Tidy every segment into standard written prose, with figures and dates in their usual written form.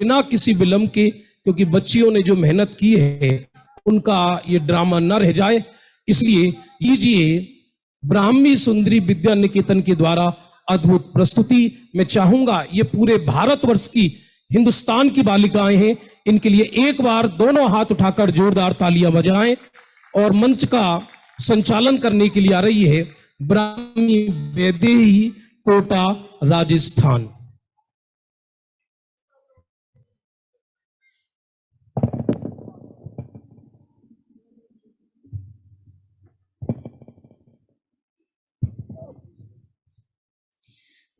बिना किसी विलंब के, क्योंकि बच्चियों ने जो मेहनत की है उनका ये ड्रामा न रह जाए, इसलिए लीजिए ब्राह्मी सुंदरी विद्या निकेतन के द्वारा अद्भुत प्रस्तुति। मैं चाहूंगा ये पूरे भारतवर्ष की, हिंदुस्तान की बालिकाएं हैं, इनके लिए एक बार दोनों हाथ उठाकर जोरदार तालियां बजाएं। और मंच का संचालन करने के लिए आ रही है ब्राह्मी वैदेही, कोटा, राजस्थान।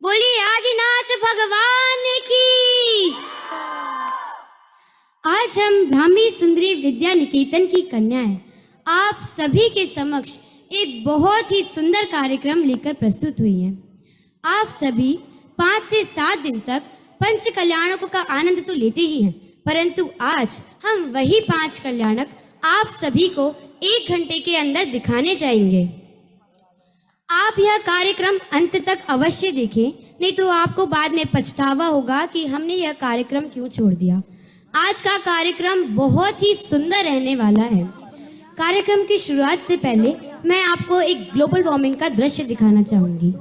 बोलिए आदिनाथ भगवान की। आज हम ब्राह्मी सुंदरी विद्या निकेतन की कन्याएं आप सभी के समक्ष एक बहुत ही सुंदर कार्यक्रम लेकर प्रस्तुत हुई हैं। आप सभी 5 से 7 दिन तक पंच कल्याणकों का आनंद तो लेते ही हैं, परंतु आज हम वही 5 कल्याणक आप सभी को 1 घंटे के अंदर दिखाने जाएंगे। आप यह कार्यक्रम अंत तक अवश्य देखें, नहीं तो आपको बाद में पछतावा होगा कि हमने यह कार्यक्रम क्यों छोड़ दिया। आज का कार्यक्रम बहुत ही सुंदर रहने वाला है। कार्यक्रम की शुरुआत से पहले मैं आपको एक ग्लोबल वार्मिंग का दृश्य दिखाना चाहूंगी।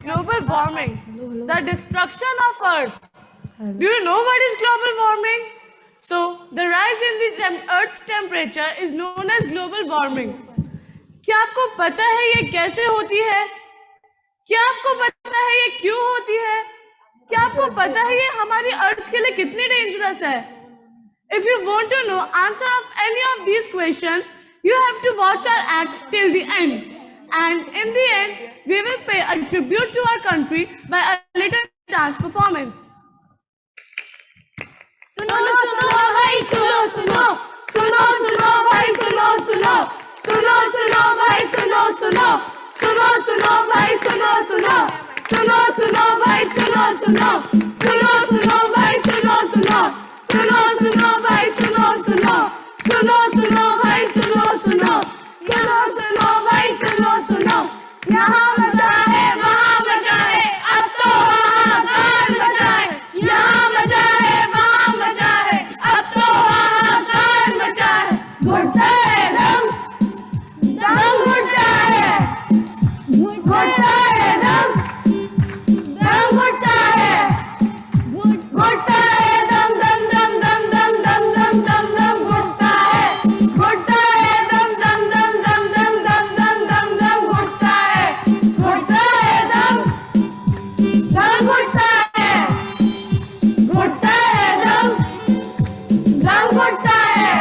Global warming, the destruction of Earth. Do you know what is global warming? So, the rise in the Earth's temperature is known as global warming. क्या आपको पता है ये कैसे होती है? क्या आपको पता है ये क्यों होती है? क्या आपको पता है ये हमारी अर्थ के लिए कितनी डेंजरस है? If you want to know answer of any of these questions, you have to watch our act till the end. And in the end, we will pay a tribute to our country by a little dance performance. सुनो सुनो भाई सुनो सुनो, सुनो सुनो भाई सुनो सुनो, सुनो सुनो भाई सुनो सुनो, सुनो सुनो भाई सुनो सुनो, सुनो सुनो भाई सुनो सुनो, सुनो सुनो भाई सुनो सुनो, सुनो सुनो भाई सुनो सुनो, सुनो सुनो भाई सुनो सुनो, सुनो सुनो भाई सुनो सुनो। यहाँ मजा है वहाँ मजा है, अब तो हाहाकार मचा है। यहाँ मजा है वहाँ मजा है, अब तो हाहाकार मचा है। घुटता है दम, दम घुटता है, घुटता है दम, दम घुटता है, घुटता है दम दम दम दम दम दम दम दम दम घुटता है, घुटता है दम दम दम दम दम दम दम दम दम घुटता है, घुटता है दम, दम घुटता है, घुटता है दम, दम घुटता है।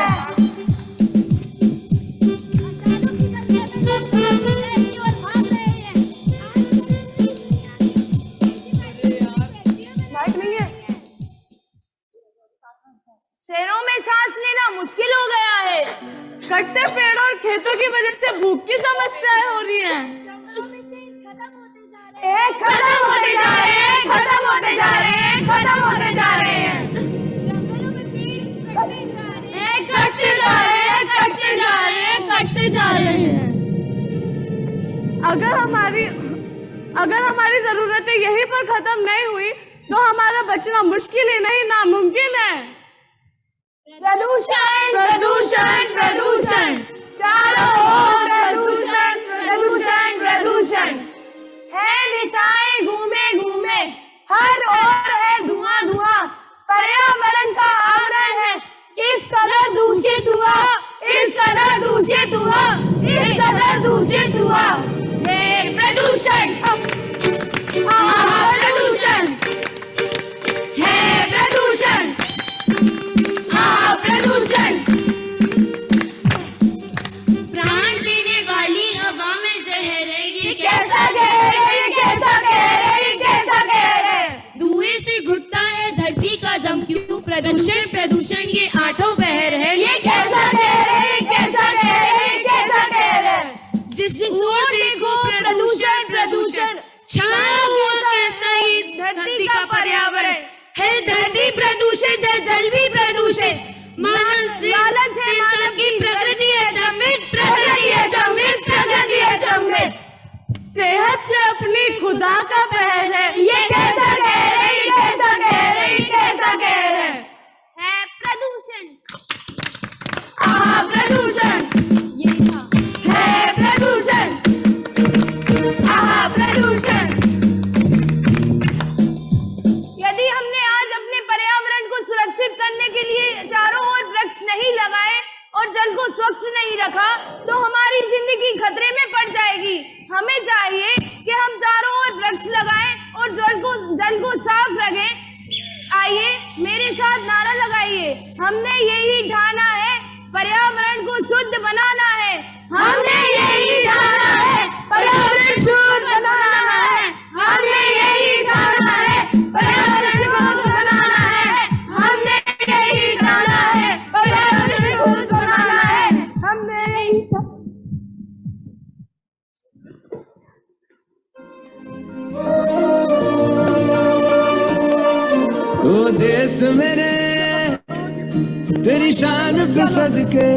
लाइट नहीं है। शहरों में सांस लेना मुश्किल हो गया है। कटते पेड़ और खेतों की वजह से भूख की समस्याएं हो रही हैं। खत्म होते जा रहे हैं, खत्म होते जा रहे हैं, खत्म होते जा रहे हैं। कटते जा रहे हैं, कटते जा रहे हैं, कटते जा रहे हैं। अगर हमारी जरूरतें यहीं पर खत्म नहीं हुई तो हमारा बचना मुश्किल ही नहीं नामुमकिन है। प्रदूषण प्रदूषण प्रदूषण, चारों ओर प्रदूषण प्रदूषण प्रदूषण है। दिशाएं घूमे घूमे, हर ओर है धुआं धुआं। पर्यावरण का आवरण है इस कदर दूषित हुआ, इस कदर दूषित हुआ, इस कदर दूषित हुआ। ये प्रदूषण, हाँ प्रदूषण है, प्रदूषण, हाँ प्रदूषण। प्राण देने वाली हवा में जहर है, ये कैसा कहर है, ये कैसा कहर है, ये कैसा कहर है। धुएं से घुटता है धरती का दम क्यों, प्रदूषण प्रदूषण ये आठों पहर है। ये कैसा कहर है, ये कैसा कहर है, ये कैसा कहर है। जिस ओर देखो प्रदूषण प्रदूषण, छाया हुआ कैसा ही धरती का पर्यावरण है। धरती प्रदूषित है, जल भी प्रदूषित, मानव लालच है, इंसान की प्रकृति है अचंभित, प्रकृति है अचंभित, प्रकृति है अचंभित। सेहत से अपनी खुदा का पहर है। ये कैसा कहर है, ये कैसा कहर है, ये कैसा कहर है प्रदूषण। आहा प्रदूषण, यही था। है प्रदूषण, आहा प्रदूषण। यदि हमने आज अपने पर्यावरण को सुरक्षित करने के लिए चारों ओर वृक्ष नहीं लगाए और जल को स्वच्छ नहीं रखा तो हमारी जिंदगी खतरे में पड़ जाएगी। हमें चाहिए कि हम चारों ओर वृक्ष लगाएं और जल को साफ रखें। आइए मेरे साथ नारा लगाइए, हमने यही ठाना है, पर्यावरण को शुद्ध बनाना है। हमने यही ठाना है, पर्यावरण शुद्ध बनाना है। हमने यही ठाना है, पर्यावरण शुद्ध बनाना है। हमने यही ठाना है, पर्यावरण शुद्ध बनाना है। हमने यही ओ देश मेरे तेरी शान पे सदके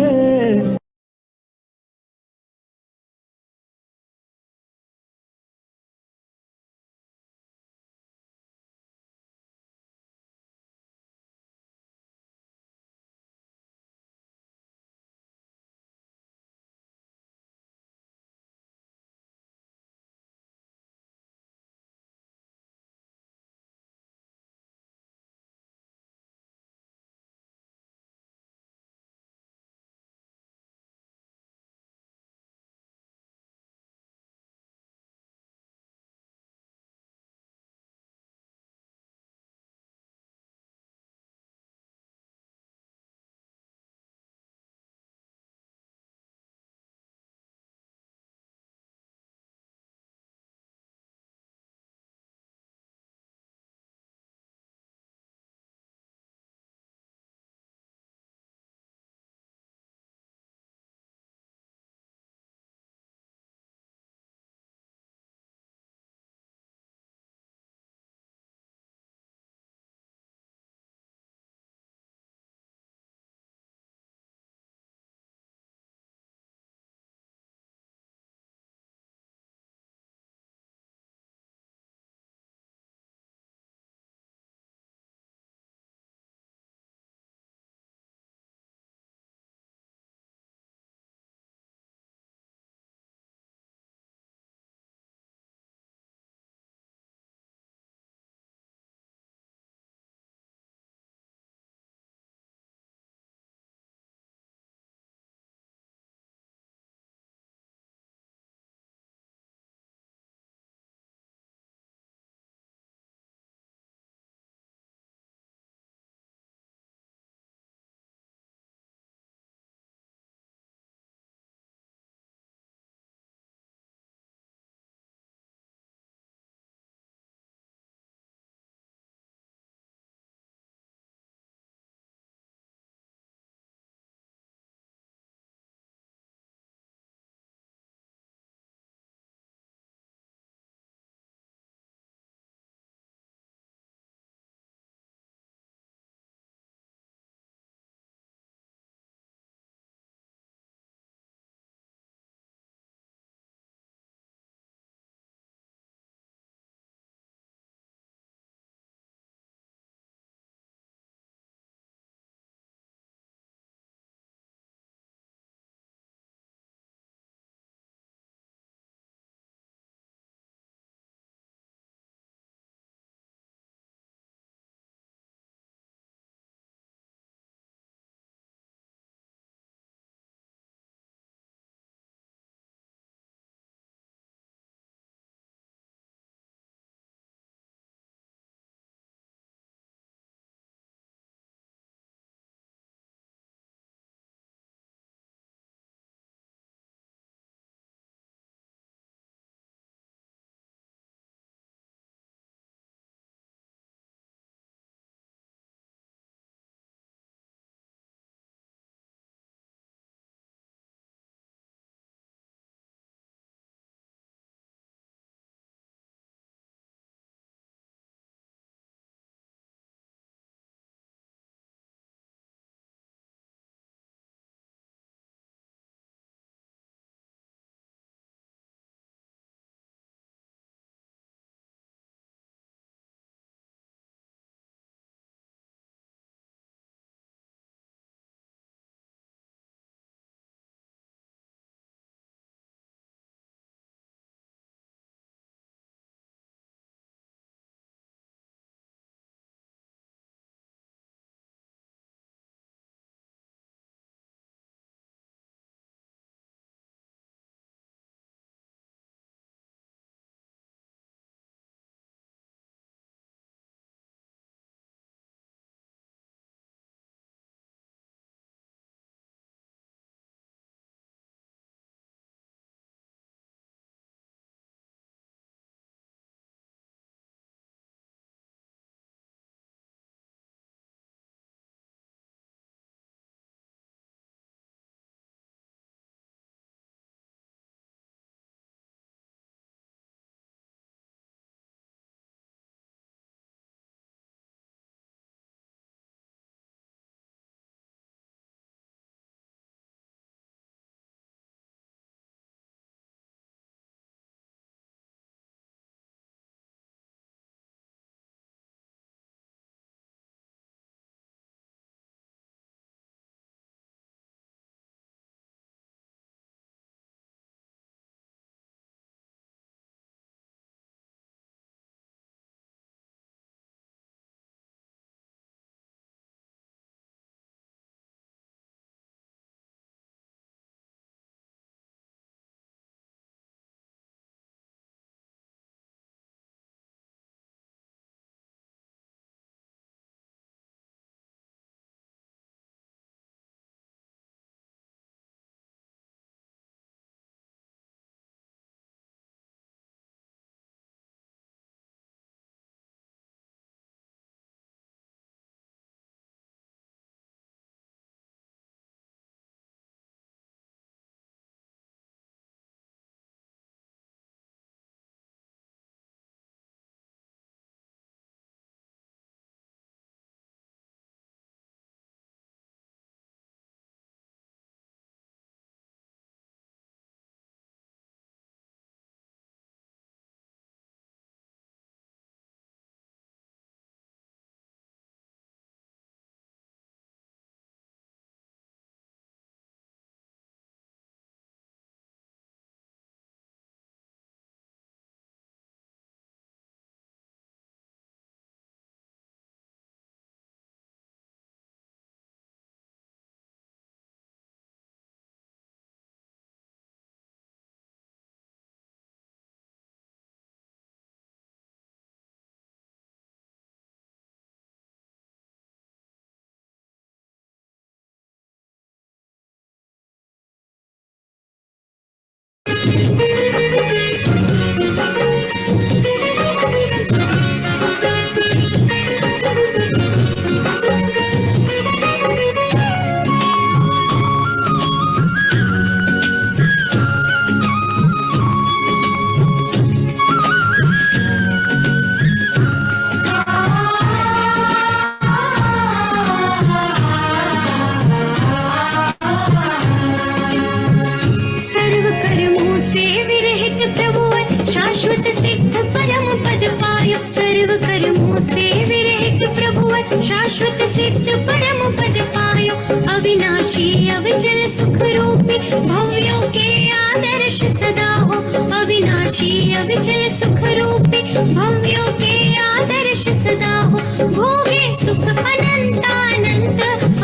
सर्व कर्मों से विरहित प्रभुवन शाश्वत सिद्ध परम पद पायो। सर्व कर्मों से विरहित प्रभुवन शाश्वत सिद्ध परम पद पायो। अविनाशी अविचल सुख रूपी भव्यों के आदर्श सदा हो। अविनाशी अविचल सुख रूपी भव्यों के आदर्श सदा हो। भोगे सुख अनंत अनंत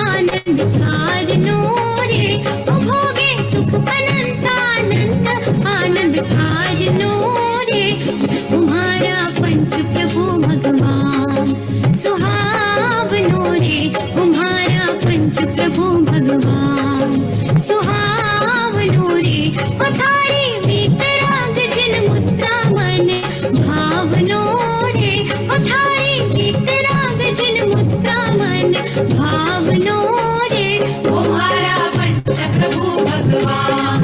आनंद कारणों रे। भोगे सुख अनंत अनंत आनंद कारणों रे। तुम्हारा पंच प्रभु भगवान सुहावनो रे। तुम्हारा पंच प्रभु भगवान सुहावनो रे। पथारी वीतराग जिन मुद्रा मन भावनो रे। पथारी वीतराग जिन मुद्रा मन भावनो रे। तुम्हारा पंच प्रभु भगवान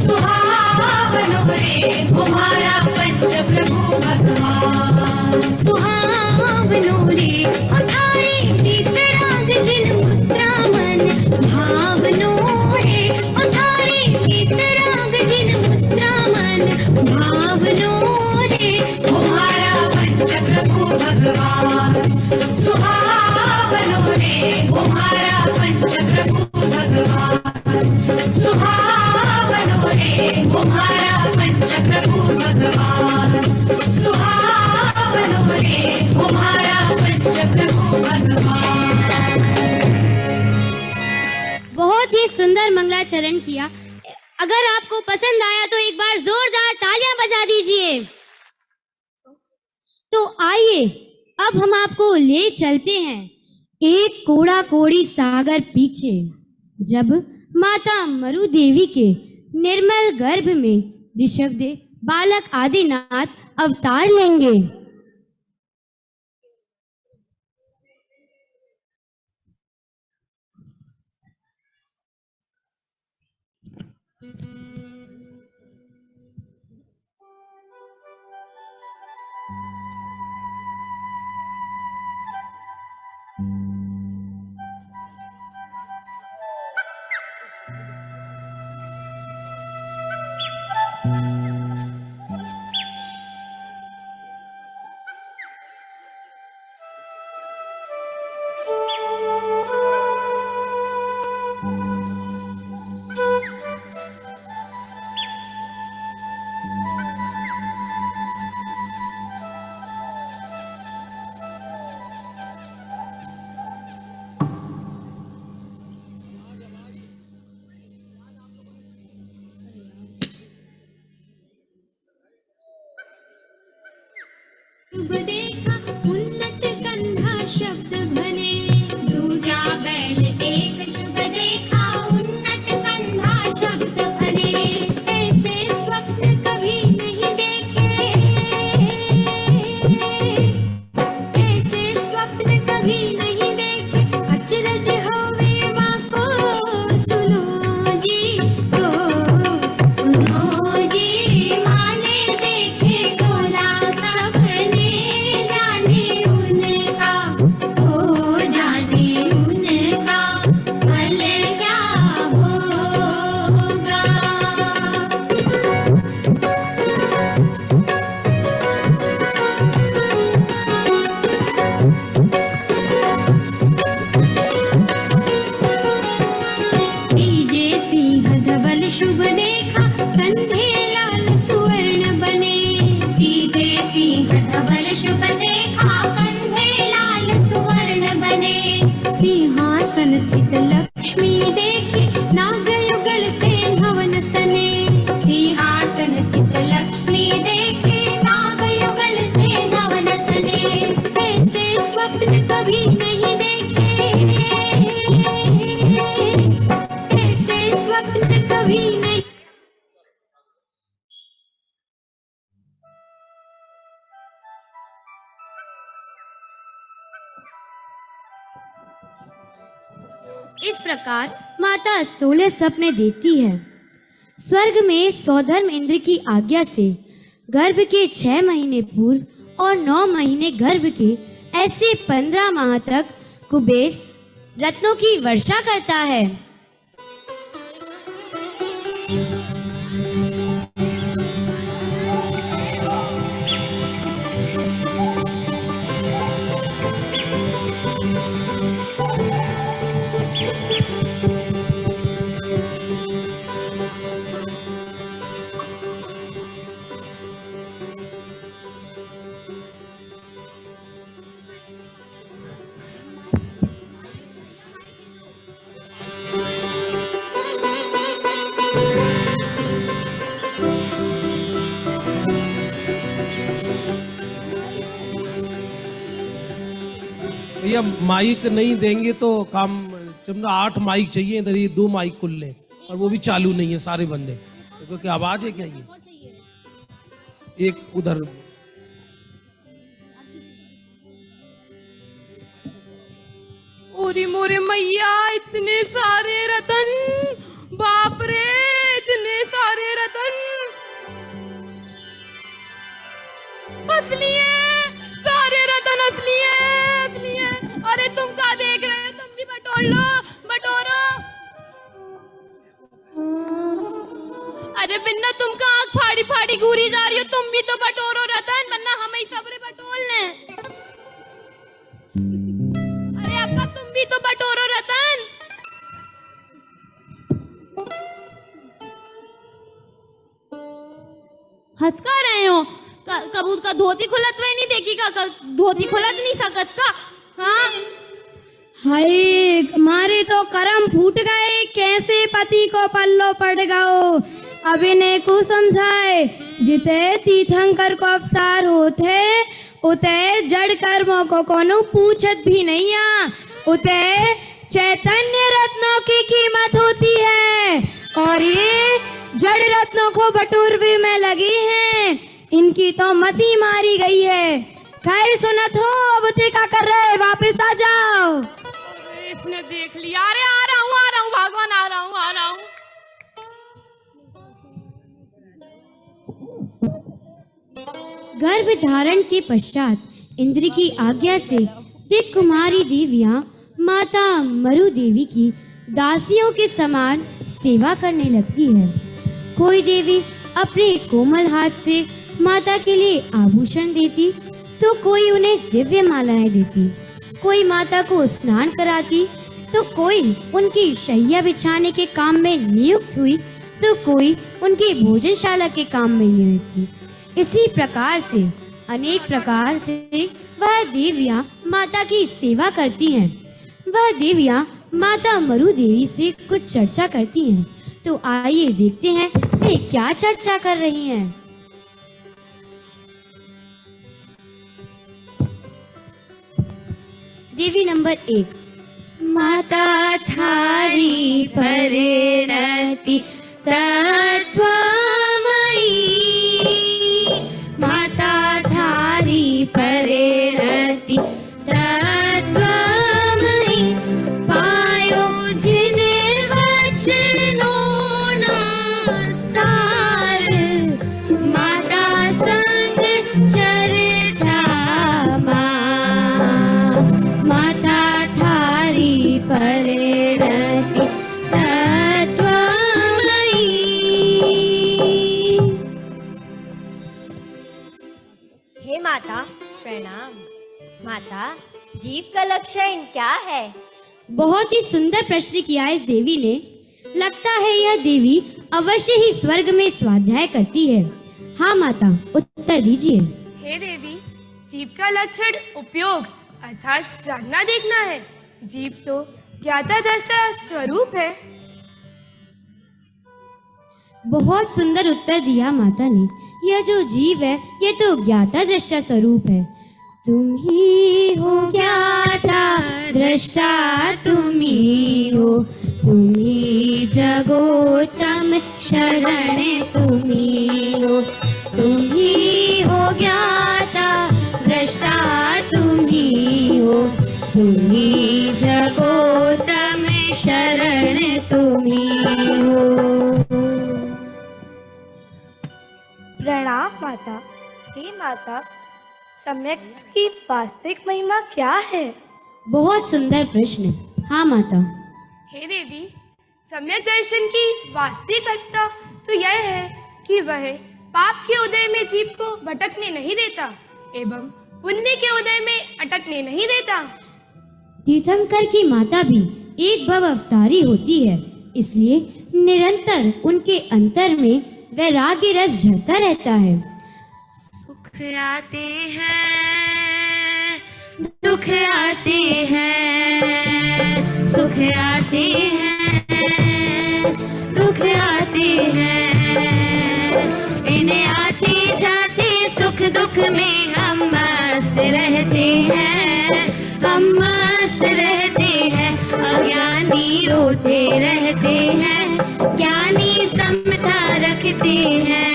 सुहावनो रे। तुम्हारा पंच प्रभु भगवान सुहावनो रे। पथारी वीतराग जिन मुद्रा मन भावनो रे। पथारी वीतराग जिन मुद्रा मन भावनो रे। तुम्हारा पंच प्रभु भगवान सुहावनो रे। तुम्हारा पंच प्रभु भगवान सुहावनो रे। तुम्हारा पंच प्रभु भगवान सुहावनो रे। तुम्हारा पंच प्रभु भगवान। बहुत ही सुंदर मंगलाचरण किया। अगर आपको पसंद आया तो एक बार जोरदार तालियां बजा दीजिए। तो आइए अब हम आपको ले चलते हैं एक कोड़ा कोड़ी सागर पीछे, जब माता मरु देवी के निर्मल गर्भ में ऋषभदेव बालक आदिनाथ अवतार लेंगे। शुभ देखा उन्नत कंधा शब्द बने। दूजा बैल एक शुभ देखा उन्नत कंधा शब्द बने। ऐसे स्वप्न कभी नहीं देखे। ऐसे स्वप्न कभी नहीं देखे। अचरज होवे माँ को सुनो जी को सुनो जी। माँ ने देखे 16 सपने जाने उनका हो जाने उनका फल क्या होगा। डीजे सिंह धवल शुभ देखा कंधे लाल सुवर्ण बने। डीजे सिंह धवल शुभ देखा कंधे लाल सुवर्ण बने। सिंहासन स्थित लक्ष्मी देखी नाग युगल से भवन सने। सिंहासन स्थित लक्ष्मी देखी नाग युगल से भवन सने। ऐसे स्वप्न कभी नहीं देखे। ऐसे स्वप्न कभी नहीं। इस प्रकार माता 16 सपने देखती है। स्वर्ग में सौधर्म इंद्र की आज्ञा से गर्भ के 6 महीने पूर्व और 9 महीने गर्भ के ऐसे 15 माह तक कुबेर रत्नों की वर्षा करता है। भैया माइक नहीं देंगे तो काम चमना 8 माइक चाहिए, इधर ये 2 माइक खुले और वो भी चालू नहीं है, सारे बंदे। तो क्या आवाज है क्या ये? एक उधर ओरी मोरे मैया, इतने सारे रतन, बाप रे इतने सारे रतन। असली है, सारे रतन असली है, असली है। अरे तुम क्या देख रहे हो, तुम भी बटोर लो, बटोरो। अरे बिन्ना तुम का आँख फाड़ी फाड़ी घूरी जा रही हो, तुम भी तो बटोरो रतन, वरना हमें ही सबरे बटोर लें। अरे अब्बा तुम भी तो बटोरो रतन। हंस का रहे हो? कबूत का धोती खुलत हुए नहीं देखी का? धोती खुलत नहीं सकत का? हाँ हाय हमारे तो करम फूट गए, कैसे पति को पल्लो पड़ गओ। अब इन्हें को समझाए, जिते तीर्थंकर को अवतार होते उते जड़ कर्मों को कोनो पूछत भी नहीं आ। उते चैतन्य रत्नों की कीमत होती है और ये जड़ रत्नों को बटोरवे में लगी हैं, इनकी तो मती मारी गई है। खैर सुनत हो, अब ते क्या कर रहे, वापस आ जाओ। इसने देख लिया। अरे आ रहा हूँ भगवान, आ रहा हूँ। गर्भ धारण के पश्चात इंद्र की आज्ञा से दिक कुमारी देवियां माता मरु देवी की दासियों के समान सेवा करने लगती है। कोई देवी अपने कोमल हाथ से माता के लिए आभूषण देती, तो कोई उन्हें दिव्य मालाएं देती, कोई माता को स्नान कराती, तो कोई उनकी शैया बिछाने के काम में नियुक्त हुई, तो कोई उनकी भोजनशाला के काम में नियुक्त थी। इसी प्रकार से अनेक प्रकार से वह देवियां माता की सेवा करती हैं। वह देवियां माता मरु देवी से कुछ चर्चा करती हैं, तो आइए देखते हैं वे क्या चर्चा कर रही हैं। देवी नंबर 1। माता थारी परिणति तत्वमयी, माता थारी परिणति तत्वमयी, पायो जिन वचनों ना सार, माता संग चर्चा माता थारी परिणति तत्वमयी। हे माता प्रणाम। माता जीव का लक्षण क्या है? बहुत ही सुंदर प्रश्न किया इस देवी ने। लगता है यह देवी अवश्य ही स्वर्ग में स्वाध्याय करती है। हाँ माता, उत्तर दीजिए। हे देवी, जीव का लक्षण उपयोग अर्थात जानना देखना है। जीव तो ज्ञाता दृष्टा स्वरूप है। बहुत सुंदर उत्तर दिया माता ने। यह जो जीव है ये तो ज्ञाता दृष्टा स्वरूप है। तुम ही हो ज्ञाता दृष्टा, तुम ही हो, तुम ही जगोत्तम शरण, तुम ही हो, तुम ही हो ज्ञाता दृष्टा, तुम ही हो, तू ही जगोतम शरण तुम्ही हो। प्रणाम माता। हे माता, सम्यक की वास्तविक महिमा क्या है? बहुत सुंदर प्रश्न। हाँ माता। हे देवी, सम्यक दर्शन की वास्तविकता तो यह है कि वह पाप के उदय में जीव को भटकने नहीं देता एवं पुण्य के उदय में अटकने नहीं देता। तीर्थंकर की माता भी एक भव अवतारी होती है, इसलिए निरंतर उनके अंतर में वैराग्य रस झरता रहता है। सुख आते हैं, दुख आते हैं, सुख आते हैं, दुख आते हैं, इन्हें आते जाते सुख दुख में हम मस्त रहते हैं, हम मस्त रहते हैं। अज्ञानी रोते रहते हैं, ज्ञानी समता रखते हैं।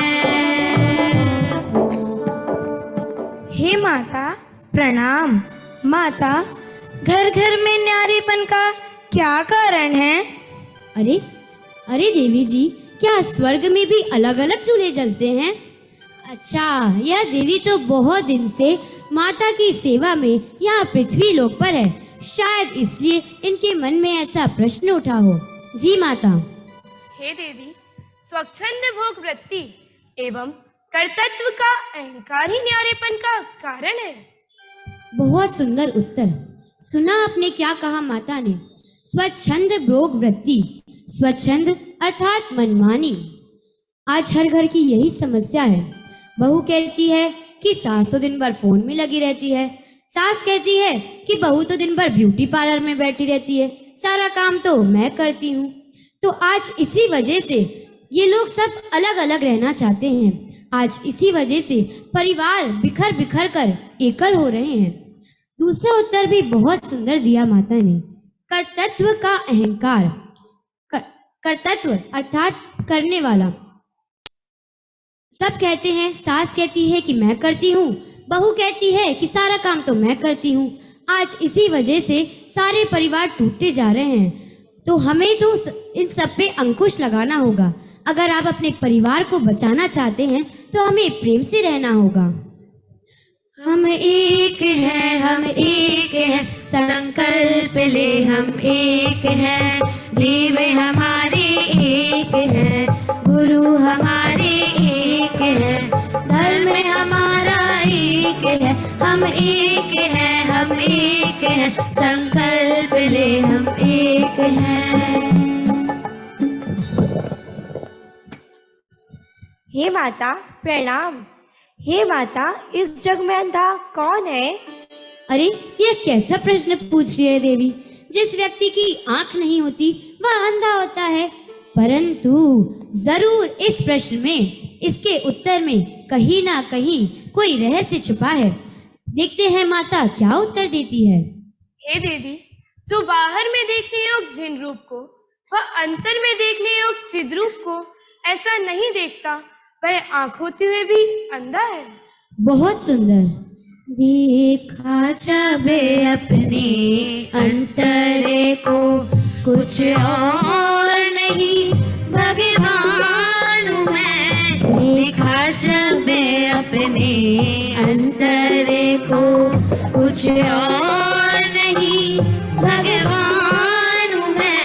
हे माता प्रणाम। माता, घर घर में न्यारेपन का क्या कारण है? अरे अरे देवी जी, क्या स्वर्ग में भी अलग अलग चूल्हे जलते हैं? अच्छा, यह देवी तो बहुत दिन से माता की सेवा में यहाँ पृथ्वी लोक पर है, शायद इसलिए इनके मन में ऐसा प्रश्न उठा हो। जी माता। हे देवी, स्वच्छंद भोग वृत्ति एवं कर्तृत्व का अहंकार ही न्यारेपन का कारण है। बहुत सुंदर उत्तर। सुना आपने क्या कहा माता ने? स्वच्छंद भोग वृत्ति। स्वच्छंद अर्थात मनमानी। आज हर घर की यही समस्या है। बहू कहती है कि सास तो दिन भर फोन में लगी रहती है, सास कहती है कि बहू तो दिन भर ब्यूटी पार्लर में बैठी रहती है, सारा काम तो मैं करती हूँ। तो आज इसी वजह से ये लोग सब अलग अलग रहना चाहते हैं। आज इसी वजह से परिवार बिखर बिखर कर एकल हो रहे हैं। दूसरा उत्तर भी बहुत सुंदर दिया माता ने। कर्तृत्व का अहंकार। कर्तृत्व अर्थात करने वाला। सब कहते हैं, सास कहती है कि मैं करती हूँ, बहू कहती है कि सारा काम तो मैं करती हूँ। आज इसी वजह से सारे परिवार टूटते जा रहे हैं। तो हमें तो इन सब पे अंकुश लगाना होगा। अगर आप अपने परिवार को बचाना चाहते हैं तो हमें प्रेम से रहना होगा। हम एक हैं, हम एक हैं, संकल्प ले हम एक हैं। देव हमारे एक हैं, गुरु हमारे एक हैं, धर्म हमारा एक है। हम एक हैं, हम एक हैं, संकल्प ले हम एक हैं। हे माता प्रणाम। हे माता, इस जग में अंधा कौन है? अरे यह कैसा प्रश्न पूछ रही है देवी? जिस व्यक्ति की आंख नहीं होती वह अंधा होता है। परंतु जरूर इस प्रश्न में, इसके उत्तर में कहीं ना कहीं कोई रहस्य छुपा है। देखते हैं माता क्या उत्तर देती है। हे देवी, जो बाहर में देखने योग्य जिन रूप को वह अंतर में देखने योग्य चिद रूप को ऐसा नहीं देखता, वह आंख होते हुए भी अंधा है। बहुत सुंदर। देखा जब अपने अंतरे को, कुछ और नहीं भगवान मैं। देखा जब अपने अंतरे को, कुछ और नहीं भगवान मैं।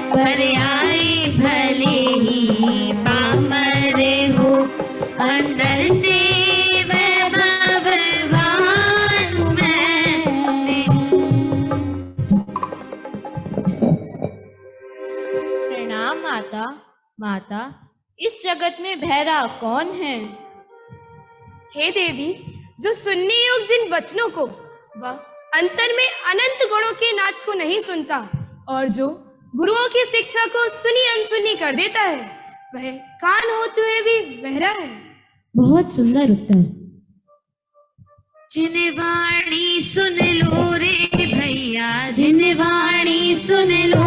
पर आए भले ही पामरे हो, अंदर से मैं भगवान हूँ मैं। प्रणाम माता। माता, इस जगत में बहरा कौन है? हे देवी, जो सुनने योग्य जिन वचनों को वह अंतर में अनंत गुणों के नाद को नहीं सुनता और जो गुरुओं की शिक्षा को सुनी अनसुनी कर देता है, वह कान होते हुए भी बहरा है। बहुत सुंदर उत्तर। जिन वाणी सुन लो रे भैया, जिन वाणी सुन लो,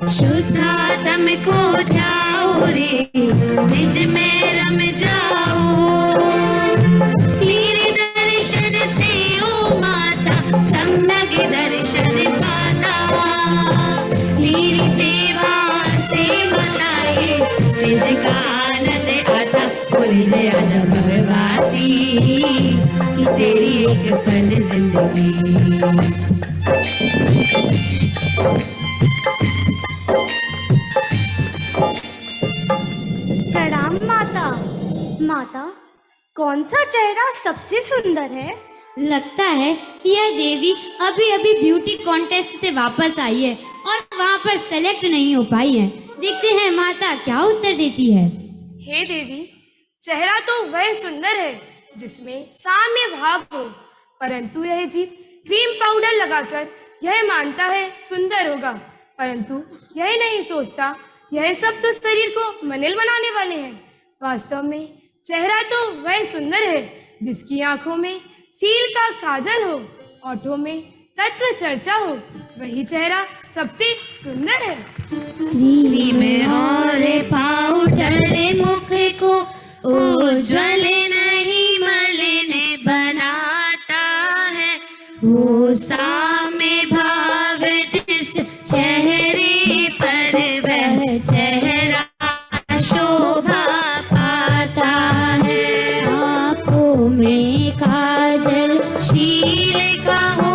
शुद्धात्म को जाओ रे, निज में रम जाओ। तेरे दर्शन से ओ माता सम्यक पल जिंदगी। प्रणाम माता। माता, कौन सा चेहरा सबसे सुंदर है? लगता है यह देवी अभी अभी ब्यूटी कॉन्टेस्ट से वापस आई है और वहाँ पर सेलेक्ट नहीं हो पाई है। देखते हैं माता क्या उत्तर देती है। हे देवी, चेहरा तो वह सुंदर है जिसमें साम्य भाव हो, परंतु यह जीव क्रीम पाउडर लगाकर यह मानता है सुंदर होगा, परंतु यह नहीं सोचता यह सब तो शरीर को मनिल बनाने वाले हैं। वास्तव में चेहरा तो वह सुंदर है जिसकी आंखों में सील का काजल हो, ओठों में तत्व चर्चा हो, वही चेहरा सबसे सुंदर है। क्रीम और पाउडर मुख को उज्ज्वल नहीं मलिन बनाता है, वो साम्य भाव जिस चेहरे पर वह चेहरा शोभा पाता है। आँखों में काजल शील का हो,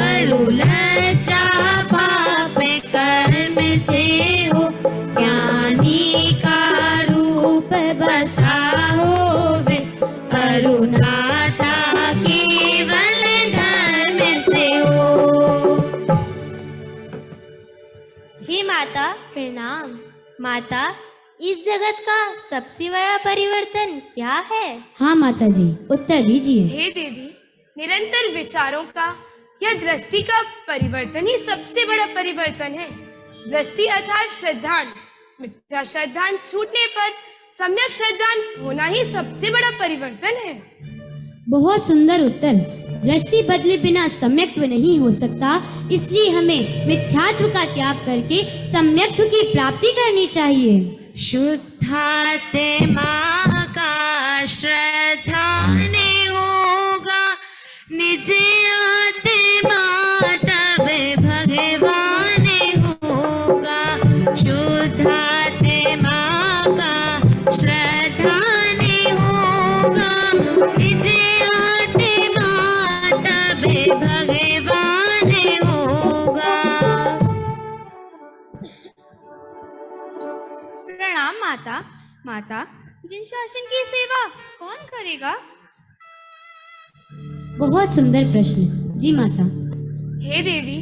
अरुलचा पाप कर्म से हो, ज्ञानी का रूप बसा हो वे, करुणाता केवल धर्म से हो। हे माता प्रणाम। माता, इस जगत का सबसे बड़ा परिवर्तन क्या है? हाँ माता जी, उत्तर दीजिए। हे देवी, निरंतर विचारों का या दृष्टि का परिवर्तन ही सबसे बड़ा परिवर्तन है। दृष्टि अर्थात श्रद्धान, मिथ्या श्रद्धान छूटने पर सम्यक श्रद्धान होना ही सबसे बड़ा परिवर्तन है। बहुत सुंदर उत्तर। दृष्टि बदले बिना सम्यक्त्व नहीं हो सकता, इसलिए हमें मिथ्यात्व का त्याग करके सम्यक्त्व की प्राप्ति करनी चाहिए। शुद्धात्मा का श्रद्धान होगा, निज आत्मा तब भगवान होगा। शुद्धात्मा का श्रद्धान होगा, निज आत्मा तब भगवान होगा। प्रणाम माता। माता, जिन शासन की सेवा कौन करेगा? बहुत सुंदर प्रश्न। जी माता। हे देवी,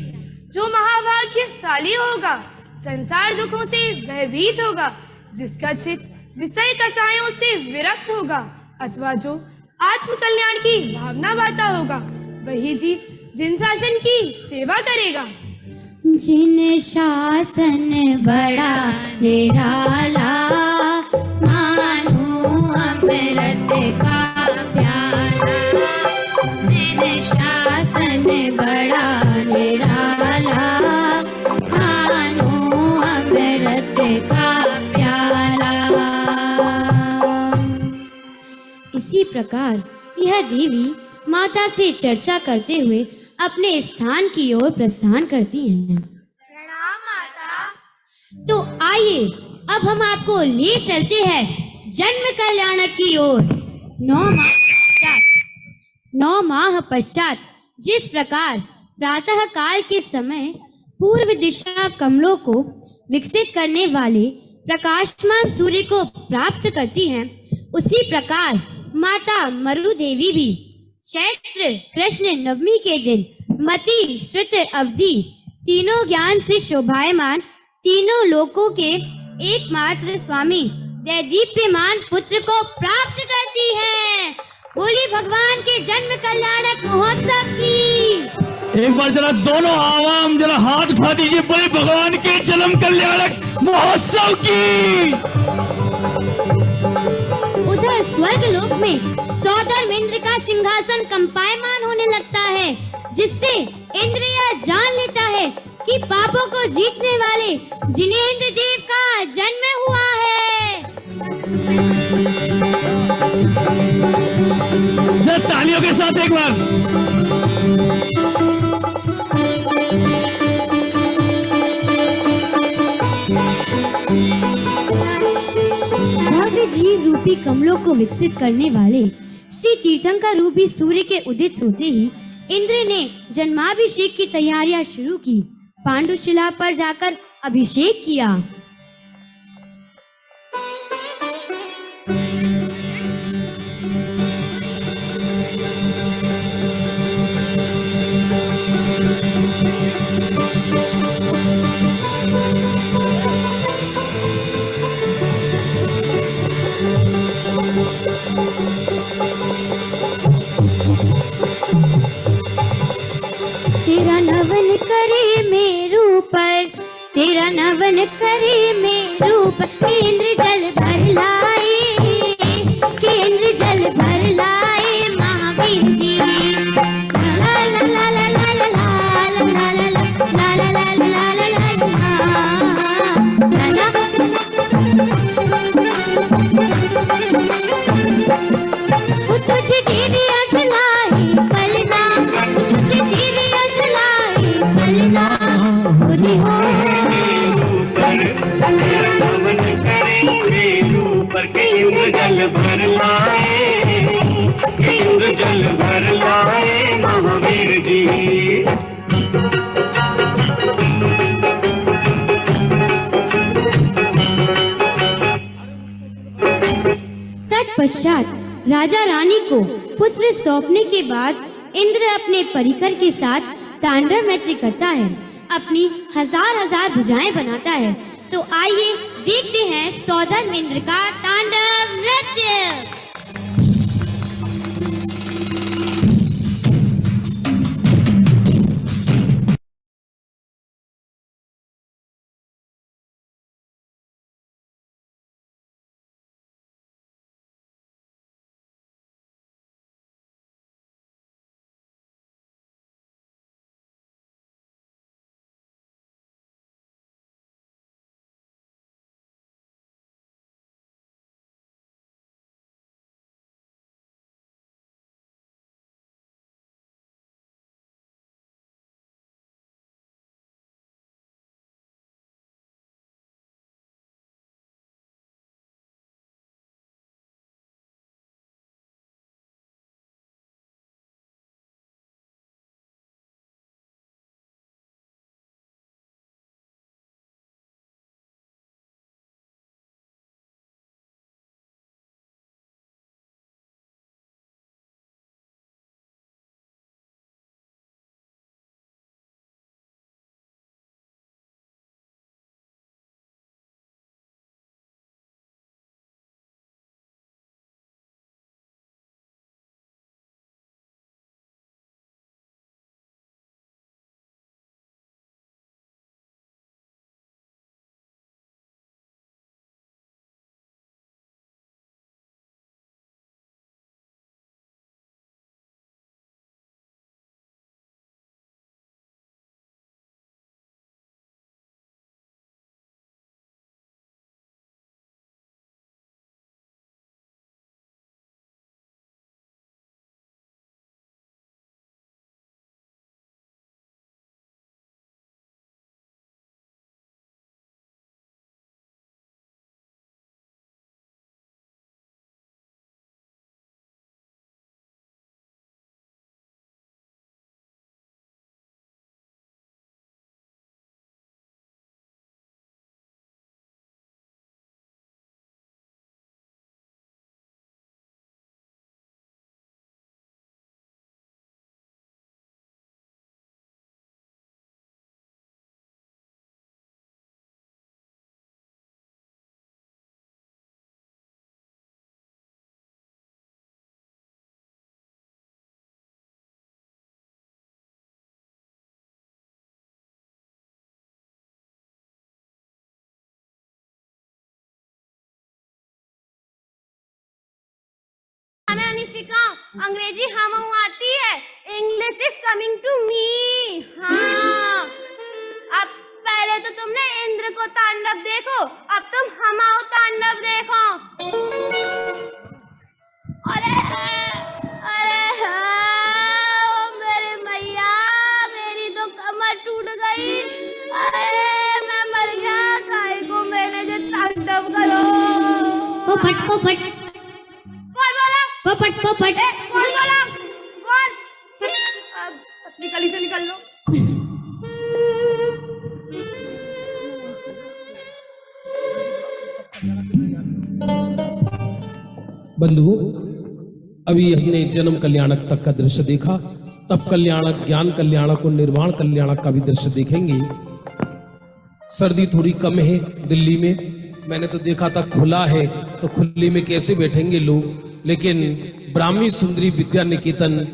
जो महाभाग्यशाली होगा, संसार दुखों से भयभीत होगा, जिसका चित्त विषय कसायों से विरक्त होगा, अथवा जो आत्म कल्याण की भावना बाता होगा, वही जीव जिन शासन की सेवा करेगा। जिन शासन बड़ा निराला, मानो अमृत का प्याला। जिन शासन बड़ा निराला, मानो अमृत का प्याला। इसी प्रकार यह देवी माता से चर्चा करते हुए अपने स्थान की ओर प्रस्थान करती हैं। प्रणाम माता। तो आइए अब हम आपको ले चलते हैं जन्म कल्याण की ओर। 9 माह पश्चात जिस प्रकार प्रातः काल के समय पूर्व दिशा कमलों को विकसित करने वाले प्रकाशमान सूर्य को प्राप्त करती हैं, उसी प्रकार माता मरु देवी भी चैत्र कृष्ण नवमी के दिन मति श्रुत अवधि तीनों ज्ञान से शोभायमान, तीनों लोकों के एकमात्र स्वामी दैदीप्यमान पुत्र को प्राप्त करती है। बोली भगवान के जन्म कल्याणक महोत्सव की। एक बार जरा दोनों आवाम जरा हाथ उठा दीजिए, बोले भगवान के जन्म कल्याणक महोत्सव की। उधर स्वर्ग लोक में सौदर्म इंद्र का सिंहासन कंपायमान होने लगता है, जिससे इंद्र यह जान लेता है कि पापों को जीतने वाले जिन्हें इंद्र देव का जन्म हुआ है। तालियों के साथ एक बार। भव्य जीव रूपी कमलों को विकसित करने वाले श्री तीर्थंकर रूपी सूर्य के उदित होते ही इंद्र ने जन्माभिषेक की तैयारियां शुरू की। पांडुशिला पर जाकर अभिषेक किया। तेरा नवन करे मेरू पर, तेरा नवन करे मेरू पर, इंद्र जल भर लाए, केंद्र जल भर लाए महावीर जी। ला ला ला ला ला ला ला ला ला ला ला ला ला ला वो तुझे दिव्या जलाए पलना, वो तुझे दिव्या जलाए पलना, मुझे हो ऊपर के इंद्र जल भर लाए, इंद्र जल भर लाए महावीर जी। तत्पश्चात राजा रानी को पुत्र सौंपने के बाद इंद्र अपने परिकर के साथ तांडव नृत्य करता है, अपनी हजार भुजाएं बनाता है। तो आइए देखते हैं सौधर्म इंद्र का तांडव नृत्य। हमें अनिशिका अंग्रेजी हम आती है, English is coming to me. हाँ, अब पहले तो तुमने इंद्र को तांडव देखो, अब तुम हमाओ तांडव देखो। अरे अरे हाँ, मेरे मैया, मेरी तो कमर टूट गई। अरे मैं मर गया, काय को मैंने जो तांडव करो। पोपट पोपट कौन बोला? पोपट पोपट कौन बोला? कौन? अब निकल ही से निकल लो। बंधुओं, अभी हमने जन्म कल्याणक तक का दृश्य देखा, तब कल्याणक, ज्ञान कल्याणक और निर्वाण कल्याणक का भी दृश्य देखेंगे। सर्दी थोड़ी कम है दिल्ली में, मैंने तो देखा था खुला है, तो खुले में कैसे बैठेंगे लोग, लेकिन ब्राह्मी सुंदरी विद्या निकेतन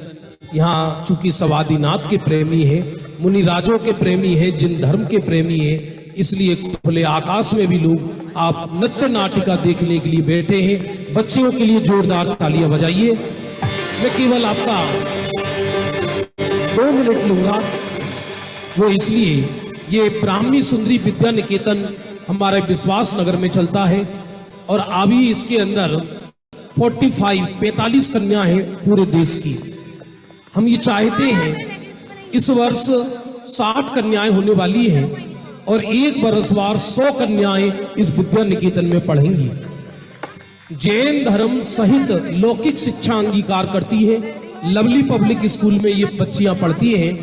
यहाँ चूंकि सवादीनाथ के प्रेमी है, मुनिराजों के प्रेमी है, जिन धर्म के प्रेमी है, इसलिए खुले आकाश में भी लोग आप नृत्य नाटिका देखने के लिए बैठे हैं। बच्चियों के लिए जोरदार तालियां बजाइए। मैं केवल आपका 2 मिनट लूंगा, वो इसलिए ये ब्राह्मी सुंदरी विद्या निकेतन हमारे विश्वास नगर में चलता है और अभी इसके अंदर 45 कन्या हैं पूरे देश की। हम ये चाहते हैं इस वर्ष 60 कन्याएं होने वाली हैं और एक बरसवार 100 कन्याएं इस विद्या निकेतन में पढ़ेंगी। जैन धर्म सहित लौकिक शिक्षा अंगीकार करती है। लवली पब्लिक स्कूल में ये बच्चियां पढ़ती हैं।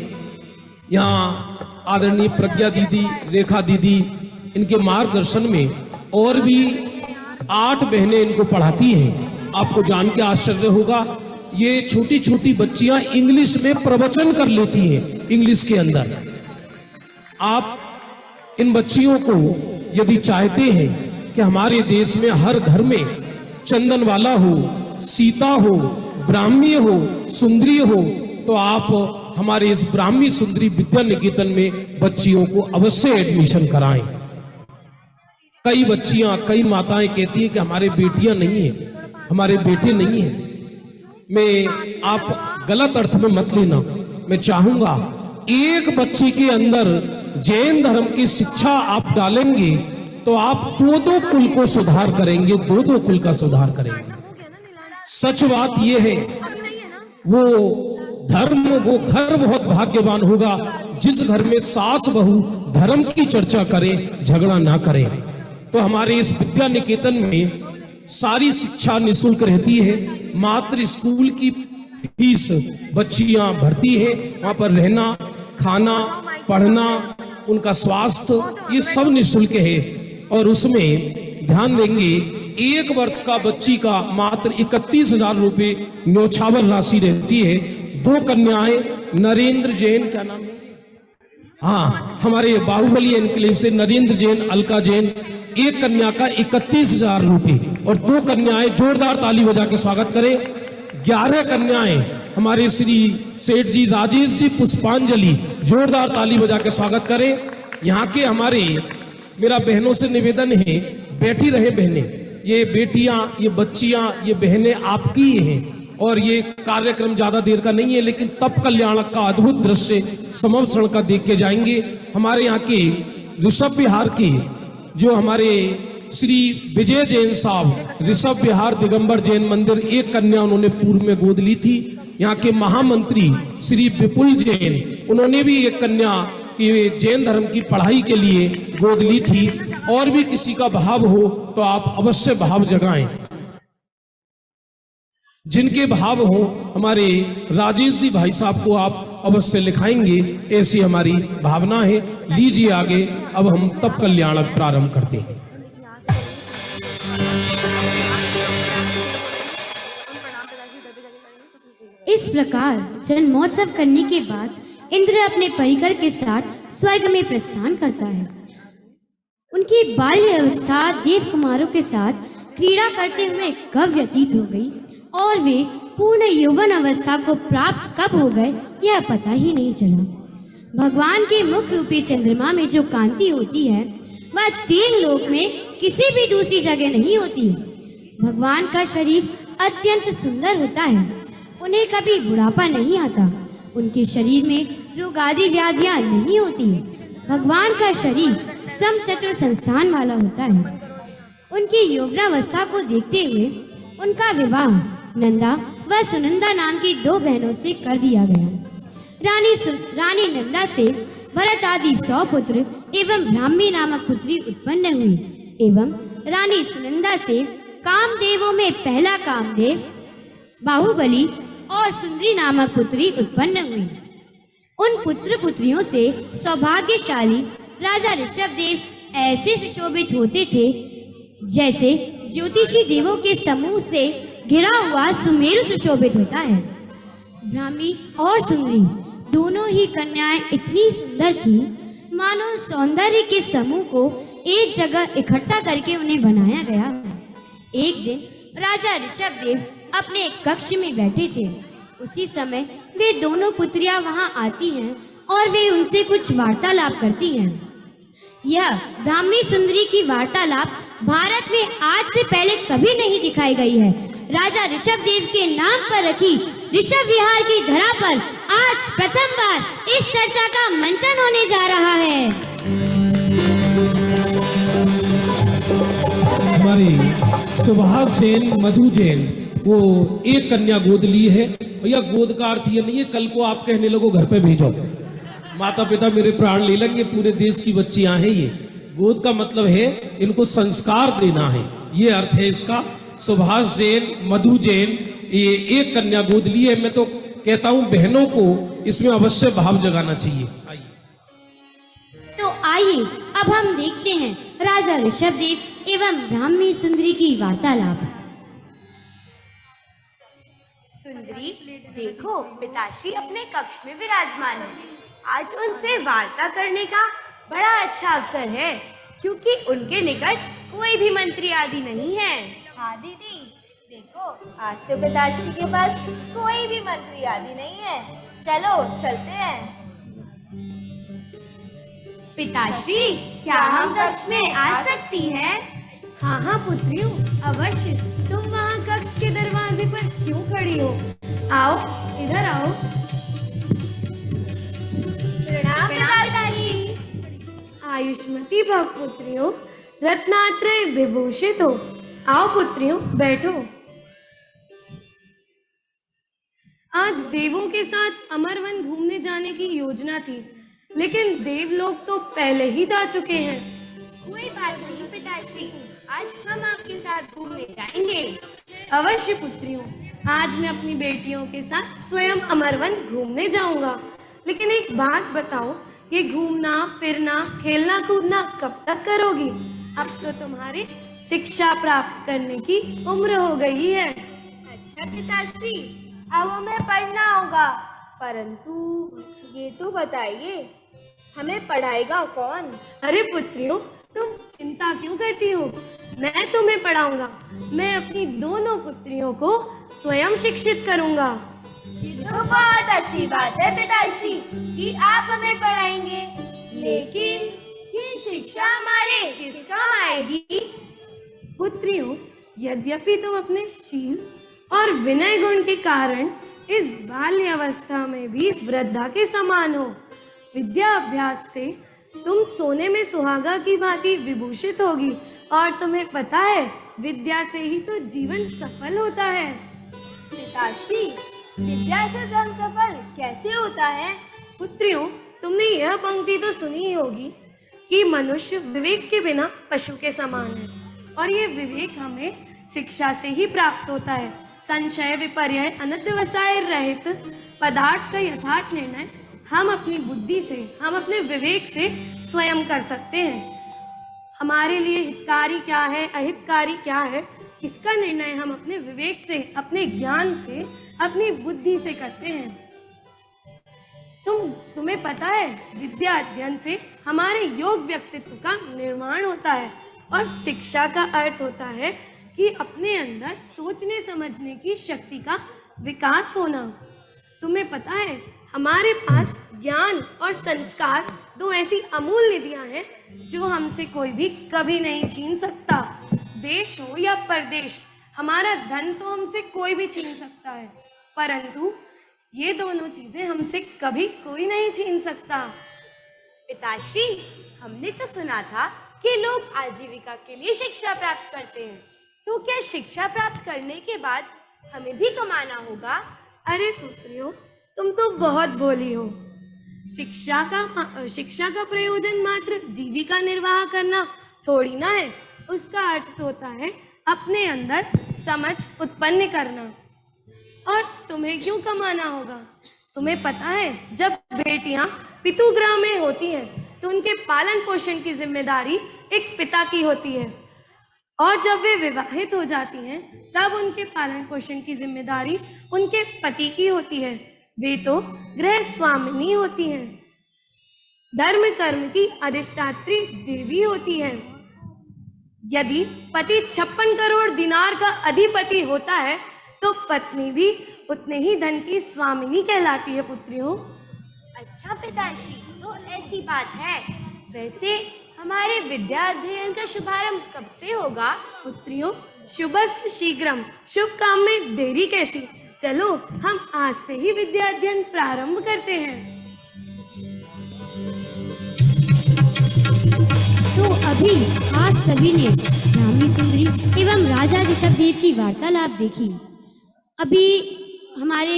यहाँ आदरणीय प्रज्ञा दीदी, रेखा दीदी, इनके मार्गदर्शन में और भी 8 बहनें इनको पढ़ाती हैं। आपको जान के आश्चर्य होगा, ये छोटी छोटी बच्चियां इंग्लिश में प्रवचन कर लेती हैं। इंग्लिश के अंदर आप इन बच्चियों को यदि चाहते हैं कि हमारे देश में हर घर में चंदन वाला हो, सीता हो, ब्राह्मी हो, सुंदरी हो, तो आप हमारे इस ब्राह्मी सुंदरी विद्या निकेतन में बच्चियों को अवश्य एडमिशन कराएं। कई बच्चियां, कई माताएं कहती हैं कि हमारे बेटियां नहीं है, हमारे बेटे नहीं है। मैं, आप गलत अर्थ में मत लेना, मैं चाहूंगा एक बच्चे के अंदर जैन धर्म की शिक्षा आप डालेंगे तो आप 2 कुल को सुधार करेंगे, 2 कुल का सुधार करेंगे। सच बात यह है, वो धर्म, वो घर बहुत भाग्यवान होगा जिस घर में सास बहू धर्म की चर्चा करें, झगड़ा ना करें। तो हमारे इस विद्या निकेतन में सारी शिक्षा निःशुल्क रहती है। मात्र स्कूल की फीस बच्चियां भरती है, वहां पर रहना, खाना, पढ़ना, उनका स्वास्थ्य, ये सब निःशुल्क है। और उसमें ध्यान देंगे, 1 वर्ष का बच्ची का मात्र 31,000 रुपये न्योछावर राशि रहती है। 2 कन्याएं, नरेंद्र जैन, क्या नाम है, हाँ, हमारे बाहुबली एनक्लेव से नरेंद्र जैन, अलका जैन, 1 कन्या का 31,000 रुपये और 2 कन्याएं, जोरदार ताली बजा के स्वागत करें। 11 कन्याएं हमारे श्री सेठ जी राजेश जी पुष्पांजलि, जोरदार ताली बजा के स्वागत करें। यहाँ के हमारे, मेरा बहनों से निवेदन है, बैठी रहे बहनें, ये बेटियां, ये बच्चियां, ये बहनें आपकी हैं और ये कार्यक्रम ज्यादा देर का नहीं है, लेकिन तप कल्याणक का अद्भुत दृश्य समर्पण का देख के जाएंगे। हमारे यहाँ के ऋषभ विहार के जो हमारे श्री विजय जैन साहब, ऋषभ विहार दिगंबर जैन मंदिर, 1 कन्या उन्होंने पूर्व में गोद ली थी। यहाँ के महामंत्री श्री विपुल जैन, उन्होंने भी 1 कन्या की जैन धर्म की पढ़ाई के लिए गोद ली थी। और भी किसी का भाव हो तो आप अवश्य भाव जगाएं। जिनके भाव हो हमारे राजेश जी भाई साहब को आप अवश्य लिखाएंगे, ऐसी हमारी भावना है। लीजिए आगे, अब हम तप कल्याणक प्रारंभ करते हैं। इस प्रकार जन्मोत्सव करने के बाद इंद्र अपने परिकर के साथ स्वर्ग में प्रस्थान करता है। उनकी बाल्य अवस्था देव कुमारों के साथ क्रीड़ा करते हुए कब व्यतीत हो गई और वे पूर्ण यौवन अवस्था को प्राप्त कब हो गए, यह पता ही नहीं चला। भगवान के मुख रूपी चंद्रमा में जो कांति होती है, वह 3 लोक में किसी भी दूसरी जगह नहीं होती। भगवान का शरीर अत्यंत सुंदर होता है, उन्हें कभी बुढ़ापा नहीं आता, उनके शरीर में रोग आदि व्याधियां नहीं होती। भगवान का शरीर समचक्र संस्थान वाला होता है। उनकी यौवनावस्था को देखते हुए उनका विवाह नंदा व सुनंदा नाम की 2 बहनों से कर दिया गया। रानी नंदा से भरत आदि 100 पुत्र एवं ब्राह्मी नामक पुत्री उत्पन्न हुई एवं रानी सुनंदा से कामदेवों में पहला कामदेव, बाहुबली और सुंदरी नामक पुत्री उत्पन्न हुई। उन पुत्र पुत्रियों से सौभाग्यशाली राजा ऋषभदेव ऐसे सुशोभित होते थे जैसे ज्योतिषी देवों के समूह से घिरा हुआ सुमेरु सुशोभित होता है। ब्राह्मी और सुंदरी दोनों ही कन्याएं इतनी सुंदर थी मानो सौंदर्य के समूह को एक जगह इकट्ठा करके उन्हें बनाया गया। एक दिन राजा ऋषभदेव अपने कक्ष में बैठे थे। उसी समय वे दोनों पुत्रियां वहां आती हैं और वे उनसे कुछ वार्तालाप करती हैं। यह ब्राह्मी सुंदरी की वार्तालाप भारत में आज से पहले कभी नहीं दिखाई गई है। राजा ऋषभदेव के नाम पर रखी ऋषभ विहार की धरा पर आज प्रथम बार इस चर्चा का मंचन होने जा रहा है। हमारी सुभाष सेन मधु जैन वो एक कन्या गोद ली है। भैया गोद का अर्थ ये नहीं है कल को आप कहने लगो घर पे भेजो, माता पिता मेरे प्राण ले लेंगे, पूरे देश की बच्चियां हैं ये। गोद का मतलब है इनको संस्कार देना है, ये अर्थ है इसका। सुभाष जैन मधु जैन ये एक कन्या गोद ली है। मैं तो कहता हूं बहनों को इसमें अवश्य भाव जगाना चाहिए। तो आइए अब हम देखते हैं राजा ऋषभदेव एवं ब्राह्मी सुंदरी की वार्तालाप। सुंदरी देखो, पिताश्री अपने कक्ष में विराजमान है। आज उनसे वार्ता करने का बड़ा अच्छा अवसर है क्योंकि उनके निकट कोई भी मंत्री आदि नहीं है। हाँ दीदी, देखो आज तो पिताश्री के पास कोई भी मंत्री आदि नहीं है। चलो चलते हैं। पिताश्री, क्या हम कक्ष में आ सकती हैं? हाँ हाँ पुत्रियों, अवश्य। तुम वहाँ कक्ष के दरवाजे पर क्यों खड़ी हो? आओ, इधर आओ। प्रणाम पिताश्री। आयुष्मती भव पुत्रियों, रत्नात्रय विभूषित हो। आओ पुत्रियों, बैठो। आज देवों के साथ अमरवन घूमने जाने की योजना थी, लेकिन देवलोक तो पहले ही जा चुके हैं। कोई बात नहीं पिताश्री, आज हम आपके साथ घूमने जाएंगे। अवश्य पुत्रियों, आज मैं अपनी बेटियों के साथ स्वयं अमरवन घूमने जाऊंगा। लेकिन एक बात बताओ, ये घूमना फिरना खेलना कूदना कब तक करोगी? अब तो तुम्हारी शिक्षा प्राप्त करने की उम्र हो गई है। अच्छा पिताश्री, अब हमें पढ़ना होगा, परंतु ये तो बताइए हमें पढ़ाएगा कौन? अरे पुत्रियों, तुम चिंता क्यों करती हो? मैं तुम्हें पढ़ाऊंगा। मैं अपनी दोनों पुत्रियों को स्वयं शिक्षित करूंगा। ये तो बहुत अच्छी बात है पिताश्री कि आप हमें पढ़ाएंगे, लेकिन ये शिक्षा हमारे किस काम आएगी? पुत्रियों, यद्यपि तुम अपने शील और विनय गुण के कारण इस बाल्य अवस्था में भी वृद्धा के समान हो, विद्या अभ्यास से तुम सोने में सुहागा की भांति विभूषित होगी। और तुम्हें पता है, विद्या से ही तो जीवन सफल होता है। पिताश्री, विद्या से जन सफल कैसे होता है? पुत्रियों, तुमने यह पंक्ति तो सुनी ही होगी कि मनुष्य विवेक के बिना पशु के समान है, और ये विवेक हमें शिक्षा से ही प्राप्त होता है। संशय विपर्यय अनध्यवसाय रहित पदार्थ का यथार्थ निर्णय हम अपनी बुद्धि से, हम अपने विवेक से स्वयं कर सकते हैं। हमारे लिए हितकारी क्या है, अहितकारी क्या है, इसका निर्णय हम अपने विवेक से, अपने ज्ञान से, अपनी बुद्धि से करते हैं। तुम्हें पता है, विद्या अध्ययन से हमारे योग व्यक्तित्व का निर्माण होता है, और शिक्षा का अर्थ होता है कि अपने अंदर सोचने समझने की शक्ति का विकास होना। तुम्हें पता है, हमारे पास ज्ञान और संस्कार दो ऐसी अमूल्य निधियां हैं जो हमसे कोई भी कभी नहीं छीन सकता। देश हो या परदेश, हमारा धन तो हमसे कोई भी छीन सकता है, परंतु ये दोनों चीजें हमसे कभी कोई नहीं छीन सकता। पिताश्री, हमने तो सुना था कि लोग आजीविका के लिए शिक्षा प्राप्त करते हैं, तो क्या शिक्षा प्राप्त करने के बाद हमें भी कमाना होगा? अरे पुत्रियों, तुम तो बहुत भोली हो। शिक्षा का प्रयोजन मात्र जीविका निर्वाह करना थोड़ी ना है। उसका अर्थ तो होता है अपने अंदर समझ उत्पन्न करना। और तुम्हें क्यों कमाना होगा? तुम्हें पता है, जब बेटियां पितृगृह में होती हैं तो उनके पालन पोषण की जिम्मेदारी एक पिता की होती है, और जब वे विवाहित हो जाती हैं तब उनके पालन पोषण की जिम्मेदारी उनके पति की होती है। वे तो गृह स्वामिनी होती हैं, धर्म कर्म की अधिष्ठात्री देवी होती है। यदि पति 56 करोड़ दिनार का अधिपति होता है तो पत्नी भी उतने ही धन की स्वामिनी कहलाती है पुत्रियों। अच्छा पिताश्री, तो ऐसी बात है। वैसे हमारे विद्या अध्ययन का शुभारंभ कब से होगा? पुत्रियों, शुभस्य शीघ्रम, शुभ काम में देरी कैसी। चलो हम आज से ही विद्या अध्ययन प्रारंभ करते हैं। तो अभी आज सभी ने ब्राह्मी सुंदरी एवं राजा ऋषभदेव की वार्तालाप देखी। अभी हमारे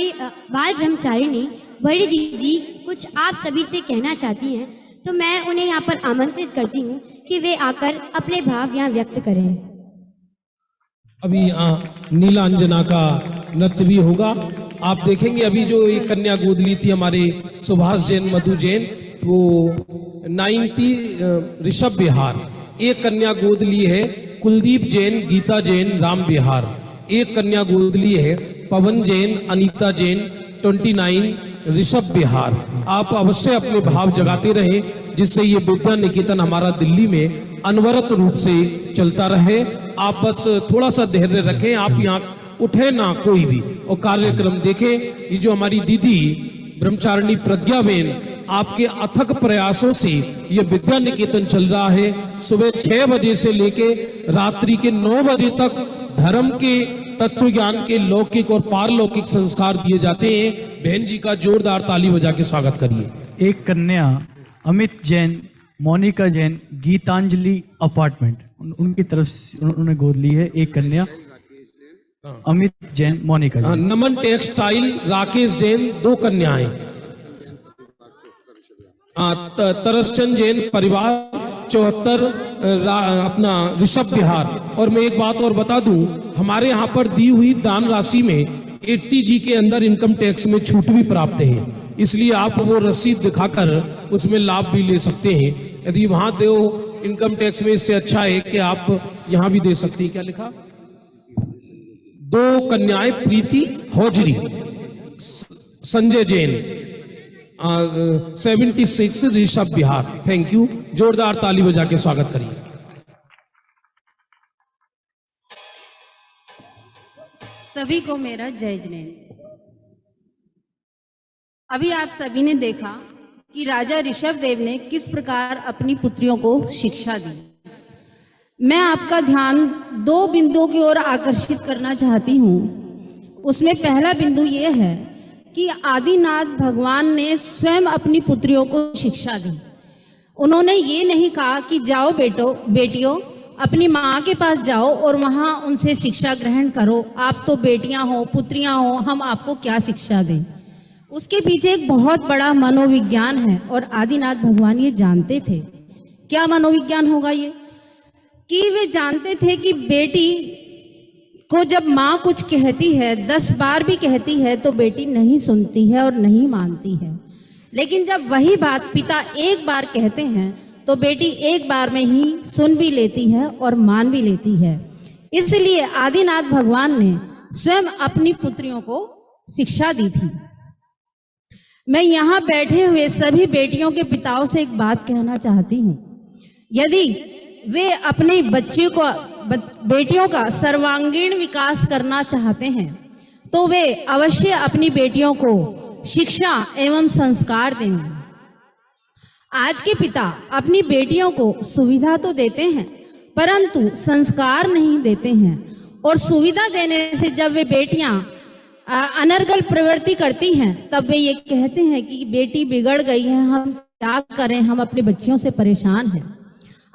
बाल ब्रह्मचारी ने बड़ी दीदी कुछ आप सभी से कहना चाहती हैं, तो मैं उन्हें यहाँ पर आमंत्रित करती हूँ कि वे आकर अपने भाव यहाँ व्यक्त करें। अभी नीलांजना का नृत्य भी होगा। आप देखेंगे अभी जो एक कन्या गोद ली थी हमारे सुभाष जैन, मधु जैन, वो 90 ऋषभ बिहार। एक कन्या गोद ली है कुलदीप जैन, गीता जैन, राम बिहार। एक कन्या गोद ली है पवन जैन, अनीता जैन, 29 ऋषभ बिहार। आप अवश्य अपने भाव जगाते रहें जिससे ये विद्या निकेतन हमारा दिल्ली में अनवरत रूप से चलता रहे। आप बस थोड़ा सा धैर्य रखें, आप यहाँ उठे ना कोई भी और कार्यक्रम देखें। ये जो हमारी दीदी ब्रह्मचारिणी प्रज्ञा बेन, आपके अथक प्रयासों से ये विद्या निकेतन चल रहा है। सुबह 6 बजे से लेके रात्रि के 9 बजे तक धर्म के, तत्व ज्ञान के, लौकिक और पारलौकिक संस्कार दिए जाते हैं। बहन जी का जोरदार ताली बजा के स्वागत करिए। एक कन्या अमित जैन, मोनिका जैन, गीतांजलि अपार्टमेंट, उनकी तरफ से उन्होंने गोद ली है। एक कन्या अमित जैन, मोनिका जैन। नमन टेक्सटाइल, राकेश जैन, 2 कन्याएं। तरसचंद जैन परिवार, 74 अपना ऋषभ बिहार। और मैं एक बात और बता दूं, हमारे यहाँ पर दी हुई दान राशि में 80G के अंदर इनकम टैक्स में छूट भी प्राप्त है, इसलिए आप वो रसीद दिखाकर उसमें लाभ भी ले सकते हैं। यदि वहां दो इनकम टैक्स में, इससे अच्छा है कि आप यहाँ भी दे सकते हैं। क्या लिखा? 2 कन्याएं Preeti hosiery, Sanjay Jain, 76 Rishabh Vihar. Thank you. जोरदार ताली बजा के स्वागत करिए। सभी को मेरा जय जिनेन्द्र। अभी आप सभी ने देखा कि राजा ऋषभदेव ने किस प्रकार अपनी पुत्रियों को शिक्षा दी। मैं आपका ध्यान 2 बिंदुओं की ओर आकर्षित करना चाहती हूँ। उसमें पहला बिंदु ये है कि आदिनाथ भगवान ने स्वयं अपनी पुत्रियों को शिक्षा दी। उन्होंने ये नहीं कहा कि जाओ बेटियों अपनी माँ के पास जाओ और वहाँ उनसे शिक्षा ग्रहण करो, आप तो बेटियाँ हो, पुत्रियाँ हो, हम आपको क्या शिक्षा दें। उसके पीछे एक बहुत बड़ा मनोविज्ञान है और आदिनाथ भगवान ये जानते थे। क्या मनोविज्ञान होगा ये? कि वे जानते थे कि बेटी को जब माँ कुछ कहती है, 10 बार भी कहती है, तो बेटी नहीं सुनती है और नहीं मानती है। लेकिन जब वही बात पिता एक बार कहते हैं तो बेटी एक बार में ही सुन भी लेती है और मान भी लेती है। इसलिए आदिनाथ भगवान ने स्वयं अपनी पुत्रियों को शिक्षा दी थी। मैं यहाँ बैठे हुए सभी बेटियों के पिताओं से एक बात कहना चाहती हूँ। यदि वे अपने बेटियों का सर्वांगीण विकास करना चाहते हैं तो वे अवश्य अपनी बेटियों को शिक्षा एवं संस्कार दें। आज के पिता अपनी बेटियों को सुविधा तो देते हैं परंतु संस्कार नहीं देते हैं, और सुविधा देने से जब वे बेटियां अनर्गल प्रवृत्ति करती हैं तब वे ये कहते हैं कि बेटी बिगड़ गई है, हम क्या करें, हम अपने बच्चियों से परेशान हैं।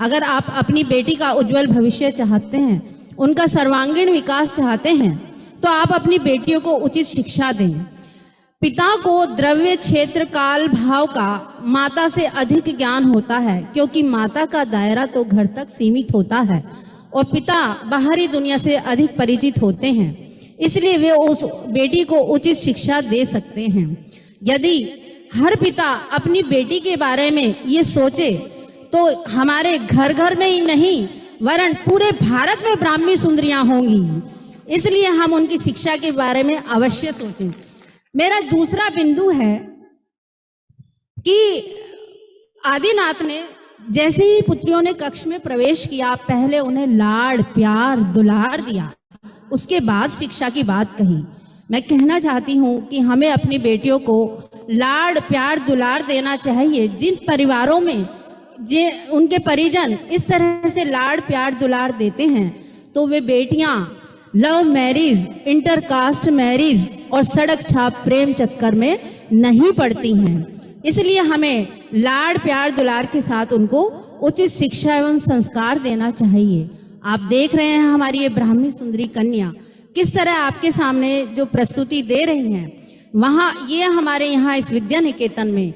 अगर आप अपनी बेटी का उज्जवल भविष्य चाहते हैं, उनका सर्वांगीण विकास चाहते हैं, तो आप अपनी बेटियों को उचित शिक्षा दें। पिता को द्रव्य, क्षेत्र, काल, भाव का माता से अधिक ज्ञान होता है, क्योंकि माता का दायरा तो घर तक सीमित होता है और पिता बाहरी दुनिया से अधिक परिचित होते हैं। इसलिए वे उस बेटी को उचित शिक्षा दे सकते हैं। यदि हर पिता अपनी बेटी के बारे में ये सोचे तो हमारे घर घर में ही नहीं वरन पूरे भारत में ब्राह्मी सुंदरियां होंगी। इसलिए हम उनकी शिक्षा के बारे में अवश्य सोचें। मेरा दूसरा बिंदु है कि आदिनाथ ने जैसे ही पुत्रियों ने कक्ष में प्रवेश किया, पहले उन्हें लाड़ प्यार दुलार दिया, उसके बाद शिक्षा की बात कही। मैं कहना चाहती हूँ कि हमें अपनी बेटियों को लाड़ प्यार दुलार देना चाहिए। जिन परिवारों में उनके परिजन इस तरह से लाड़ प्यार दुलार देते हैं तो वे बेटियां लव मैरिज, इंटरकास्ट मैरिज और सड़क छाप प्रेम चक्कर में नहीं पड़ती हैं। इसलिए हमें लाड़ प्यार दुलार के साथ उनको उचित शिक्षा एवं संस्कार देना चाहिए। आप देख रहे हैं हमारी ये ब्राह्मी सुंदरी कन्या किस तरह आपके सामने जो प्रस्तुति दे रही हैं। वहाँ ये हमारे यहाँ इस विद्या निकेतन में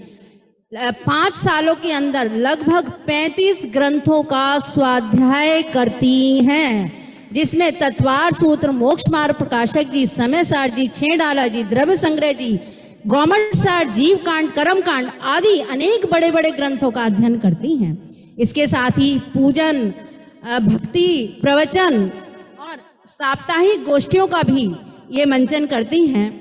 5 सालों के अंदर लगभग 35 ग्रंथों का स्वाध्याय करती हैं, जिसमें तत्वार सूत्र, मोक्ष मार्ग प्रकाशक जी, समय सार जी, छेड़ाला जी, द्रव्य संग्रह जी, गौमट सार, जीव कांड, कर्म कांड आदि अनेक बड़े बड़े ग्रंथों का अध्ययन करती हैं। इसके साथ ही पूजन, भक्ति, प्रवचन और साप्ताहिक गोष्ठियों का भी ये मंचन करती हैं।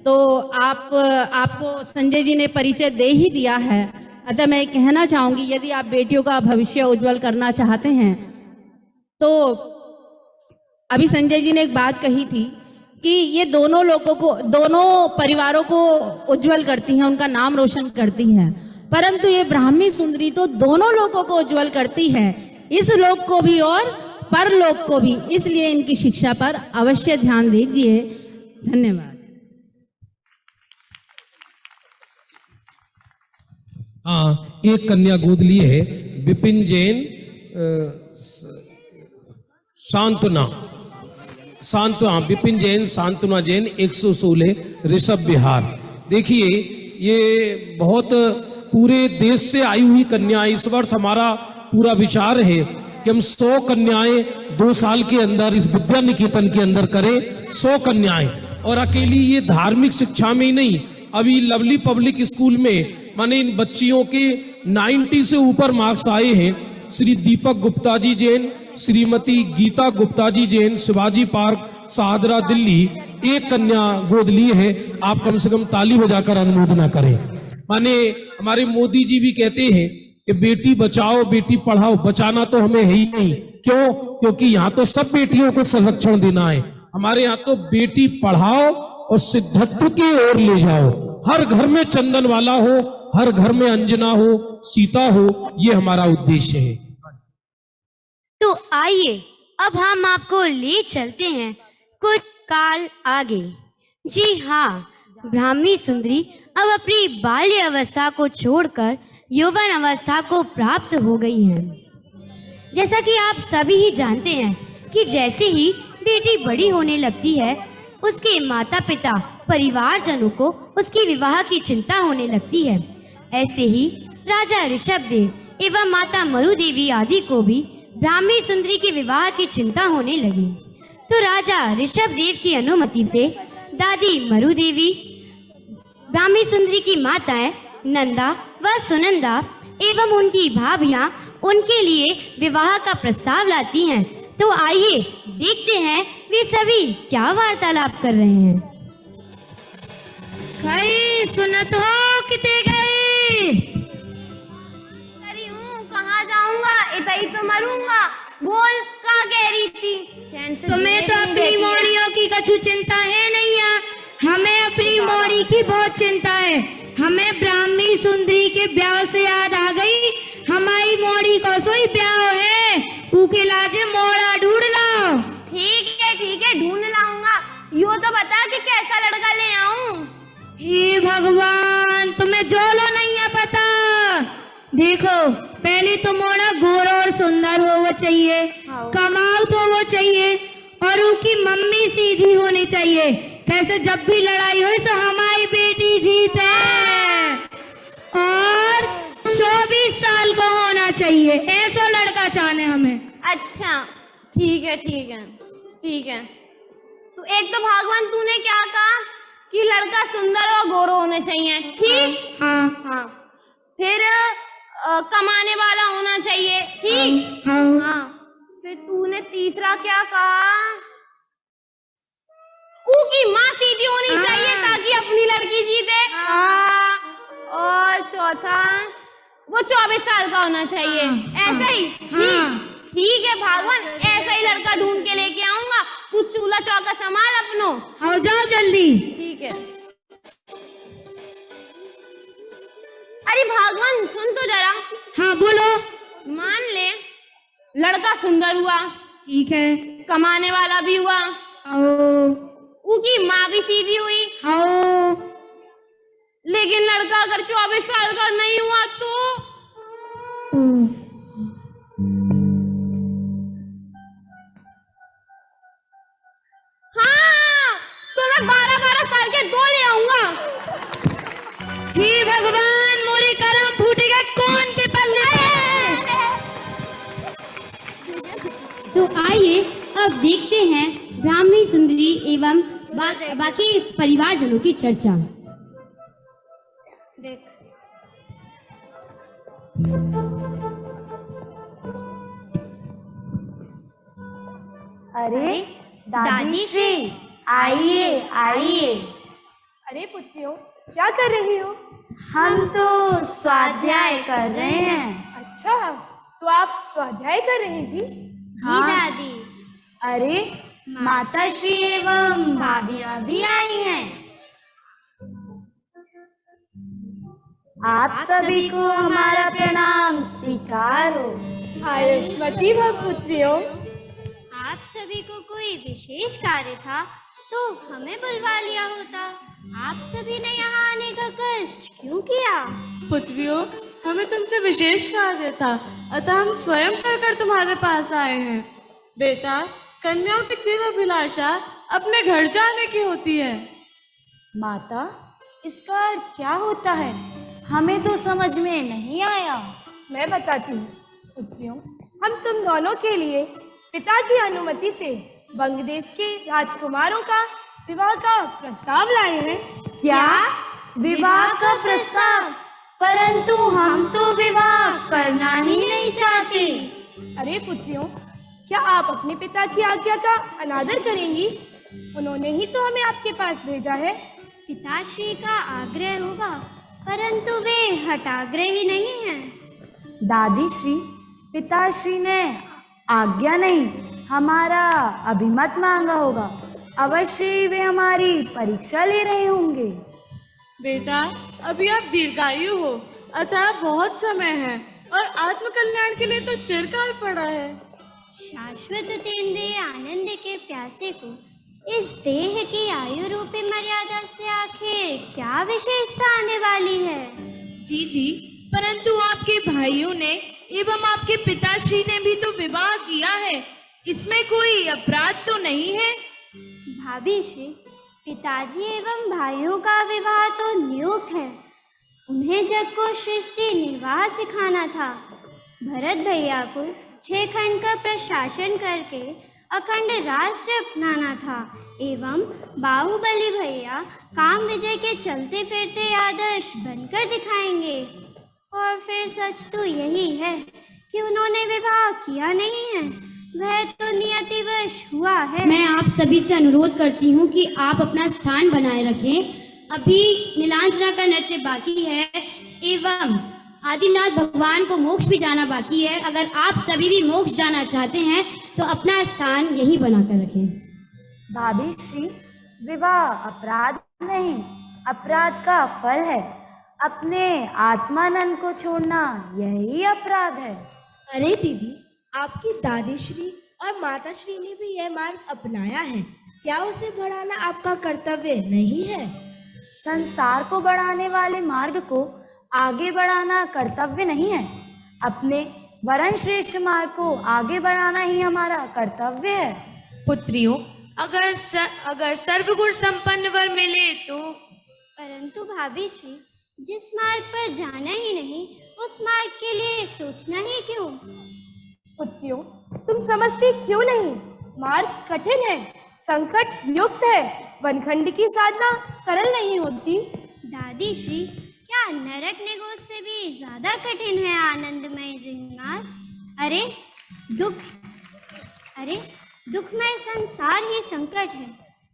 तो आपको संजय जी ने परिचय दे ही दिया है, अतः मैं कहना चाहूँगी यदि आप बेटियों का भविष्य उज्जवल करना चाहते हैं तो अभी संजय जी ने एक बात कही थी कि ये दोनों लोगों को, दोनों परिवारों को उज्जवल करती हैं, उनका नाम रोशन करती हैं, परंतु ये ब्राह्मी सुंदरी तो दोनों लोगों को उज्जवल करती है, इस लोक को भी और परलोक को भी। इसलिए इनकी शिक्षा पर अवश्य ध्यान दीजिए। धन्यवाद। हाँ, एक कन्या गोद ली है, विपिन जैन, सांत्वना विपिन जैन, सांत्वना जैन, 116 ऋषभ बिहार। देखिए ये बहुत पूरे देश से आई हुई कन्याएं। इस वर्ष हमारा पूरा विचार है कि हम 100 कन्याएं 2 साल के अंदर इस विद्या निकेतन के अंदर करें, 100 कन्याएं। और अकेली ये धार्मिक शिक्षा में ही नहीं, अभी लवली पब्लिक स्कूल में माने इन बच्चियों के 90 से ऊपर मार्क्स आए हैं। श्री दीपक गुप्ता जी जैन, श्रीमती गीता गुप्ता जी जैन, शिवाजी पार्क, सादरा, दिल्ली, एक कन्या गोद ली है। आप कम से कम ताली बजाकर अनुमोदना करें। माने हमारे मोदी जी भी कहते हैं कि बेटी बचाओ बेटी पढ़ाओ, बचाना तो हमें है ही नहीं। क्यों? क्योंकि यहाँ तो सब बेटियों को संरक्षण देना है। हमारे यहाँ तो बेटी पढ़ाओ और सिद्धत्व की ओर ले जाओ। हर घर में चंदन वाला हो, हर घर में अंजना हो, सीता हो, ये हमारा उद्देश्य है। तो आइए अब हम आपको ले चलते हैं कुछ काल आगे। जी हाँ, ब्राह्मी सुंदरी अब अपनी बाल्य अवस्था को छोड़कर यौवन अवस्था को प्राप्त हो गई हैं। जैसा कि आप सभी ही जानते हैं कि जैसे ही बेटी बड़ी होने लगती है, उसके माता पिता परिवारजनों को उसकी विवाह की चिंता होने लगती है। ऐसे ही राजा ऋषभदेव एवं माता मरु देवी आदि को भी ब्राह्मी सुंदरी के विवाह की चिंता होने लगी। तो राजा ऋषभदेव की अनुमति से दादी मरु देवी, ब्राह्मी सुंदरी की माताएं नंदा व सुनंदा एवं उनकी भाभियां उनके लिए विवाह का प्रस्ताव लाती हैं। तो आइए देखते हैं वे सभी क्या वार्तालाप कर रहे हैं। सुनत हो किते गई? कहाँ जाऊंगा, इतना ही तो मरूंगा। बोल, क्या कह रही थी? तुम्हें तो अपनी मोड़ियों की कछु चिंता है नहीं है, हमें अपनी मोड़ी की बहुत चिंता है। हमें ब्राह्मी सुंदरी के ब्याह से याद आ गई, हमारी मोड़ी को सोई ब्याह है, ऊके लाजे मोड़ा ढूंढ लाओ। ठीक है, ढूंढ लाऊंगा। यो तो बता कि कैसा लड़का ले आऊं। हे भगवान, तुम्हें जोलो नहीं है पता। देखो, पहले तो मोड़ा गोरा और सुंदर हो वो चाहिए, कमाल तो वो चाहिए, और उसकी मम्मी सीधी होनी चाहिए। कैसे जब भी लड़ाई हो तो हमारी बेटी जीते, और 24 साल का होना चाहिए। ऐसा लड़का चाहने हमें। अच्छा, ठीक है। तो एक तो भगवान तूने क्या कहा कि लड़का सुंदर और गोरा होना चाहिए, ठीक? हाँ। फिर कमाने वाला होना चाहिए, ठीक? हाँ। फिर तूने तीसरा क्या कहा? की माँ सीधी होनी चाहिए ताकि अपनी लड़की जीते। और चौथा, वो 24 साल का होना चाहिए, ऐसा ही? ठीक है भागवान, ऐसा ही लड़का ढूंढ के लेके आऊंगा। तू चूल्हा चौका संभाल अपनो। आओ जाओ जल्दी। ठीक है। अरे भागवान सुन तो जरा। हाँ बोलो। मान ले लड़का सुंदर हुआ, ठीक है, कमाने वाला भी हुआ, उनकी माँ भी सीधी हुई, लेकिन लड़का अगर 24 साल का नहीं हुआ तो हाँ, तो मैं 12-12 साल के 2 ले आऊंगा। हे भगवान, मोरे करम फूटेगा कौन के पल्ले पे? तो आइए अब देखते हैं ब्राह्मी सुंदरी एवं बाकी परिवारजनों की चर्चा। देख अरे दादी श्री, आइए आइए। अरे पुत्रियों, क्या कर रही हो? हम तो स्वाध्याय कर रहे हैं। अच्छा, तो आप स्वाध्याय कर रही थी? जी दादी। अरे माता श्री एवं भाभियां भी आई हैं। आप सभी को हमारा प्रणाम स्वीकार हो। आयुष्मती भव पुत्रियों। आप सभी को कोई विशेष कार्य था तो हमें बुलवा लिया होता। आप सभी ने यहाँ आने का कष्ट क्यों किया? पुत्रियों, हमें तुमसे विशेष कार्य था, अतः हम स्वयं चलकर तुम्हारे पास आए हैं। बेटा, कन्याओं की चिर अभिलाषा अपने घर जाने की होती है। माता, इसका अर्थ क्या होता है? हमें तो समझ में नहीं आया। मैं बताती हूँ पुत्रियों, हम तुम दोनों के लिए पिता की अनुमति से बंग देश के राजकुमारों का विवाह का प्रस्ताव लाए हैं। क्या? विवाह का प्रस्ताव? परंतु हम तो विवाह करना ही नहीं चाहते। अरे पुत्रियों, क्या आप अपने पिता की आज्ञा का अनादर करेंगी? उन्होंने ही तो हमें आपके पास भेजा है। पिताश्री का आग्रह होगा, परंतु वे हठाग्रही नहीं हैं। दादी श्री, पिताश्री ने आज्ञा नहीं, हमारा अभिमत मांगा होगा। अवश्य ही वे हमारी परीक्षा ले रहे होंगे। बेटा, अभी आप दीर्घायु हो, अतः बहुत समय है और आत्मकल्याण के लिए तो चिरकाल पड़ा है। शाश्वत तेंद्रिय आनंद के प्यासे को इस देह की आयु रूपी मर्यादा से आखिर क्या विशेषता आने वाली है? जी जी, परंतु आपके भाइयों ने एवं आपके पिताश्री ने भी तो विवाह किया है, इसमें कोई अपराध तो नहीं है? भाभी श्री, पिताजी एवं भाइयों का विवाह तो नियुक्त है। उन्हें जग को सृष्टि निर्वाह सिखाना था। भरत भैया को 6 खंड का प्रशासन करके अखंड राष्ट्र अपनाना था एवं बाहुबली भैया काम विजय के चलते फिरते आदर्श बनकर दिखाएंगे। और फिर सच तो यही है कि उन्होंने विवाह किया नहीं है, वह तो नियतिवश हुआ है। मैं आप सभी से अनुरोध करती हूँ कि आप अपना स्थान बनाए रखें। अभी नीलांजना का नृत्य बाकी है एवं आदिनाथ भगवान को मोक्ष भी जाना बाकी है। अगर आप सभी भी मोक्ष जाना चाहते हैं तो अपना स्थान यही बनाकर रखें। भाभी श्री, विवाह अपराध नहीं, अपराध का फल है। अपने आत्मानंद को छोड़ना यही अपराध है। अरे दीदी, आपकी दादी श्री और माता श्री ने भी यह मार्ग अपनाया है, क्या उसे बढ़ाना आपका कर्तव्य नहीं है? संसार को बढ़ाने वाले मार्ग को आगे बढ़ाना कर्तव्य नहीं है। अपने वरण श्रेष्ठ मार्ग को आगे बढ़ाना ही हमारा कर्तव्य है। पुत्रियों, अगर सर्वगुण संपन्न वर मिले तो? परंतु भाभी श्री, जिस मार्ग पर जाना ही नहीं उस मार्ग के लिए सोचना ही क्यों? पुत्रियों, तुम समझती क्यों नहीं? मार्ग कठिन है, संकट युक्त है। वनखंड की साधना सरल नहीं होती। दादी श्री, क्या नरक निगोज से भी ज्यादा कठिन है आनंदमय जिन्मार्ग? दुखमय संसार ही संकट है।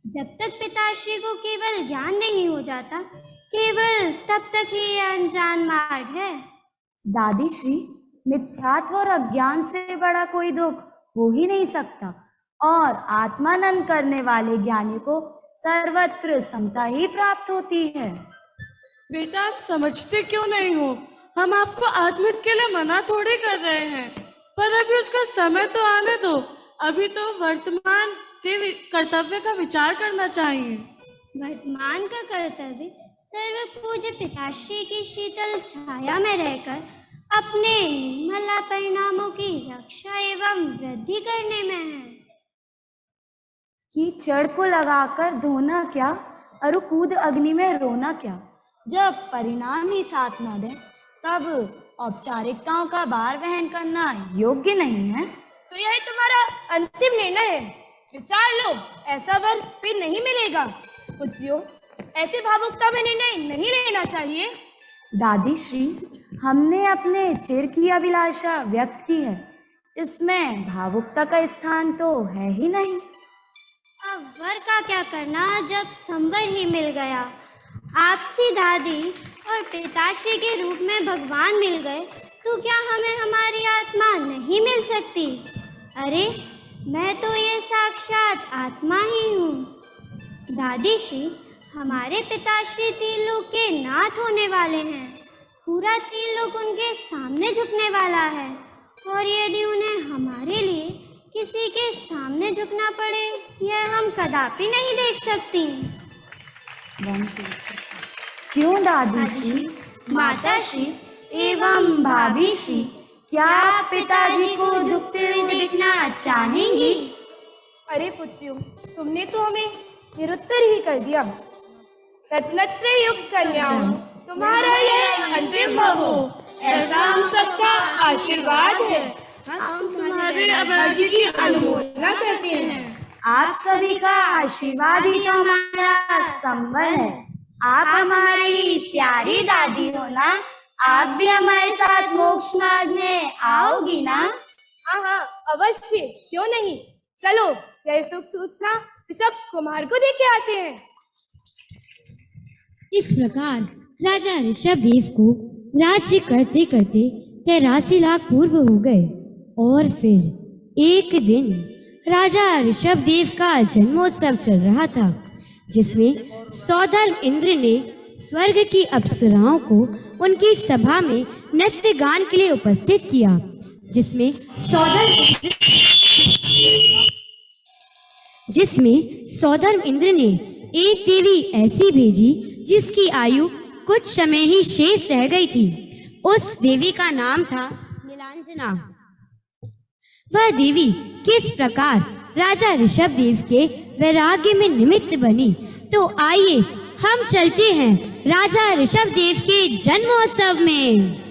जब तक पिताश्री को केवल ज्ञान नहीं हो जाता, केवल तब तक ही यह अनजान मार्ग है। दादी श्री, मिथ्यात्व और अज्ञान से बड़ा कोई दुख हो ही नहीं सकता, और आत्मानंद करने वाले ज्ञानी को सर्वत्र समता ही प्राप्त होती है। बेटा, आप समझते क्यों नहीं हो? हम आपको आत्मिक के लिए मना थोड़ी कर रहे हैं, पर अभी उसका समय तो आने दो। अभी तो वर्तमान के कर्तव्य का विचार करना चाहिए। वर्तमान का कर्तव्य सर्व पूज्य पिताश्री की शीतल छाया में रहकर अपने निर्मला परिणामों की रक्षा एवं वृद्धि करने में है। कीचड़ को लगाकर धोना क्या और कूद अग्नि में रोना क्या? जब परिणाम ही साथ न दे, तब औपचारिकताओं का भार वहन करना योग्य नहीं है। तो यही तुम्हारा अंतिम निर्णय है। विचार लो, ऐसा वर फिर नहीं मिलेगा। पुत्रियों, ऐसे भावुकता में निर्णय नहीं लेना चाहिए। दादी श्री, हमने अपने चिर की अभिलाषा व्यक्त की है, इसमें भावुकता का स्थान तो है ही नहीं। अब वर का क्या करना जब संवर ही मिल गया। आपसी दादी और पिताश्री के रूप में भगवान मिल गए, तो क्या हमें हमारी आत्मा नहीं मिल सकती? अरे, मैं तो ये साक्षात आत्मा ही हूँ। दादी श्री, हमारे पिताश्री तीन लोक के नाथ होने वाले हैं। पूरा तीन लोक उनके सामने झुकने वाला है, और यदि उन्हें हमारे लिए किसी के सामने झुकना पड़े, यह हम कदापि नहीं देख सकती। क्यों दादी श्री, माता श्री एवं भाभी श्री, क्या आप पिताजी को झुकते हुए देखना चाहेंगी? अरे पुत्रियों, तुमने तो हमें निरुत्तर ही कर दिया। रत्नत्रय युक्त कन्याओं, तुम्हारा यह अंतिम भाव हो, ऐसा हम सबका आशीर्वाद है। हम तुम्हारे अभागी की अनुमोदना करते हैं। आप सभी का आशीर्वाद ही तो हमारा संबल है। आप हमारी प्यारी दादी हो ना? आप भी हमारे साथ मोक्ष मार्ग में आओगी ना? हाँ हाँ, अवश्य, क्यों नहीं। चलो, यह सुख सूचना ऋषभ कुमार को देके आते हैं। इस प्रकार राजा ऋषभदेव को राज्य करते करते 83 लाख पूर्व हो गए, और फिर एक दिन राजा ऋषभदेव का जन्मोत्सव चल रहा था, जिसमें सौधर्म इंद्र ने स्वर्ग की अप्सराओं को उनकी सभा में नृत्य गान के लिए उपस्थित किया, जिसमें सौधर्म इंद्र ने एक देवी ऐसी भेजी जिसकी आयु कुछ समय ही शेष रह गई थी। उस देवी का नाम था नीलांजना। वह देवी किस प्रकार राजा ऋषभदेव के वैराग्य में निमित्त बनी, तो आइए हम चलते हैं राजा ऋषभदेव के जन्मोत्सव में।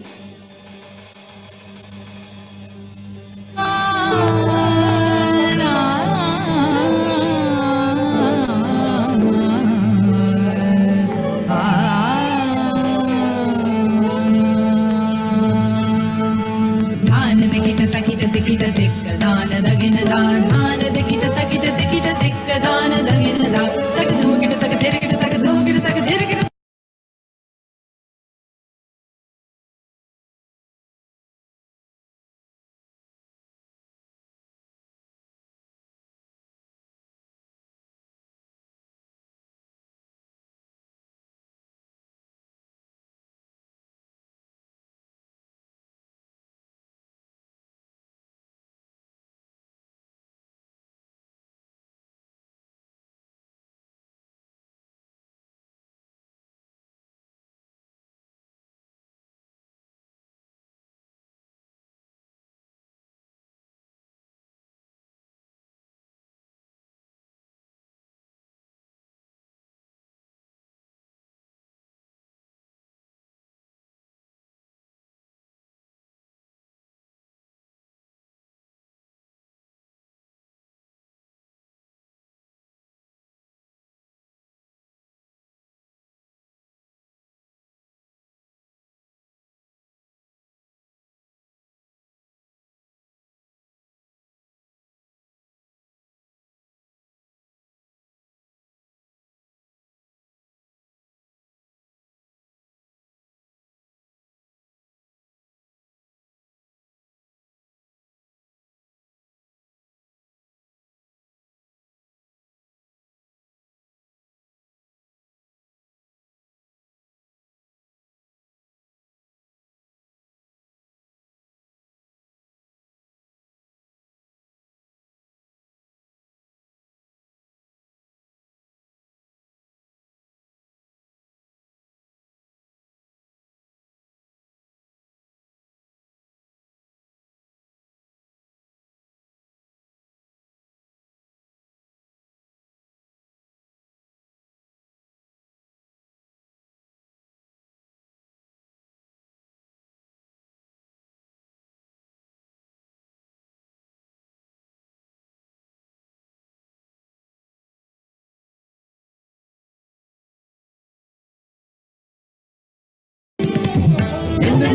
दान दगिन दान दिकिट तकिट दिकिट दिक दान दगिन दा तक धुमकिट तक थिरकिट तक धुमकिट तक थिरकिट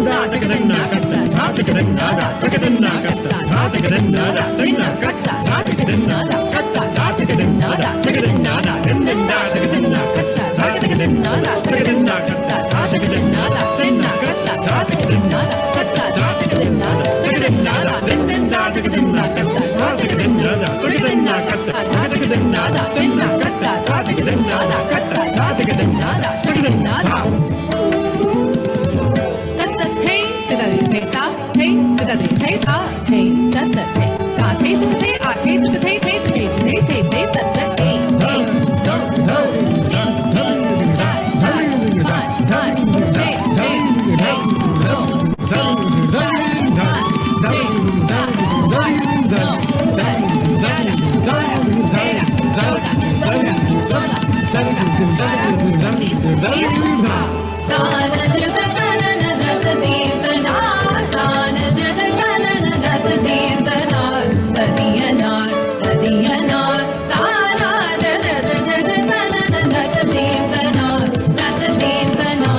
धा तकदन्ना कत्ता धा तकदन्ना धा तकदन्ना कत्ता धा तकदन्ना धा तकदन्ना कत्ता धा तकदन्ना धा कत्ता धा तकदन्ना धा तकदन्ना धा तकदन्ना तकदन्ना कत्ता धा तकदन्ना धा तकदन्ना कत्ता धा तकदन्ना धा तकदन्ना कत्ता धा तकदन्ना धा कत्ता धा तकदन्ना धा तकदन्ना धा तकदन्ना तकदन्ना कत्ता धा तकदन्ना धा तकदन्ना कत्ता धा तकदन्ना धा तकदन्ना कत्ता धा तकदन्ना धा कत्ता धा तकदन्ना धा तकदन्ना धा तत्त थे तदरि थे ता थे तदरि थे ता थे तत्त थे ता थे थे आ थे थे थे थे थे थे थे तत्त थे थे दो दो तीन तीन चार चार पाँच पाँच छः छः छः दो तीन चार पाँच छः सात आठ नौ 10 11 12 13 14 15 16 17 18 19 20 तान दृत कनन रत दीपना तान दृत कनन रत दीपना तदियनार तदियनार ताना दृत दृत कनन रत दीपना रत दीपना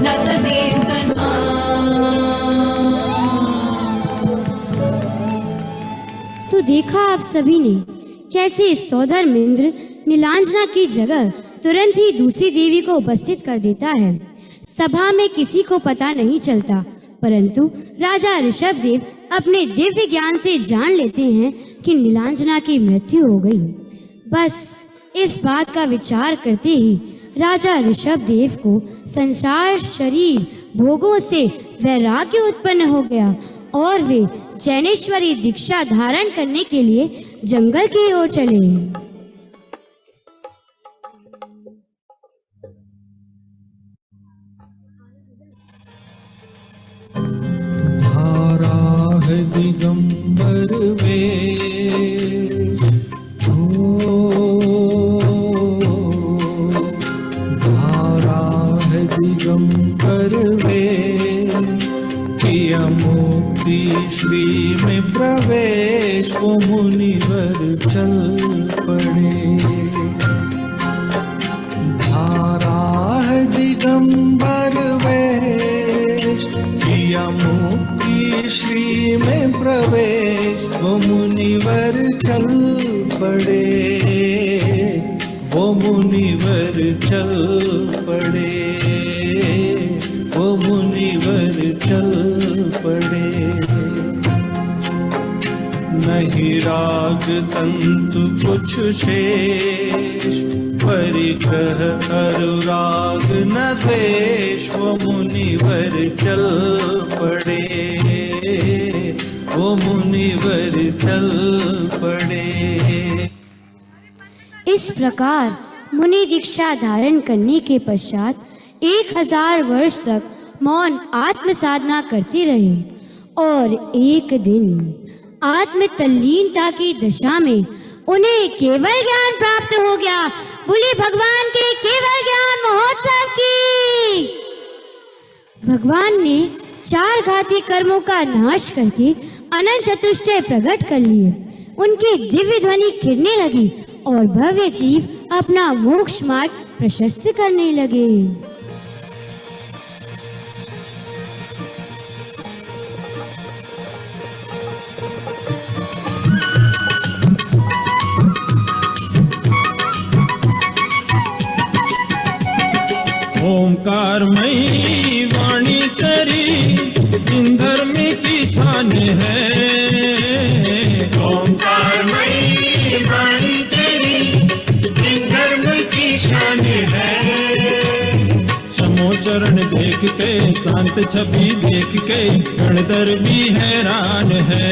रत दीपना। तो देखा आप सभी ने कैसे सौधर्म इंद्र नीलांजना की जगह तुरंत ही दूसरी देवी को उपस्थित कर देता है। सभा में किसी को पता नहीं चलता, परंतु राजा ऋषभदेव अपने दिव्य ज्ञान से जान लेते हैं कि नीलांजना की मृत्यु हो गई। बस इस बात का विचार करते ही राजा ऋषभदेव को संसार शरीर भोगों से वैराग्य उत्पन्न हो गया और वे जैनेश्वरी दीक्षा धारण करने के लिए जंगल की ओर चले। धारा है दिगंबर वेश धारा है दिगंबर वेश किया मोक्ति श्री में प्रवेश वो मुनिवर चल पड़े। धारा है दिगंबर वेश किया मोक्ति श्री में प्रवेश वो मुनिवर चल पड़े। वो मुनिवर चल पड़े। वो मुनिवर चल पड़े। नहीं राग तंतु कुछ शेष परिग्रह अनुराग न द्वेष वो मुनिवर चल पड़े। वो मुनिवर चल पड़े। इस प्रकार मुनि दीक्षा धारण करने के पश्चात 1000 वर्ष तक मौन आत्म साधना करते रहे और एक दिन आत्म तल्लीनता की दशा में उन्हें केवल ज्ञान प्राप्त हो गया। बोलिए भगवान के केवल ज्ञान महोत्सव की। भगवान ने 4 घाती कर्मों का नाश करके अनंत चतुष्टय प्रकट कर लिए। उनकी दिव्य ध्वनि खिड़ने लगी और भव्य जीव अपना मोक्ष मार्ग प्रशस्त करने लगे। ओंकारमयी वाणी तेरी जिन धर्म की शान है। ओंकारमयी वाणी तेरी जिन धर्म की शान है। समोचरण देख के शांत छवि देख के गणधर भी हैरान है।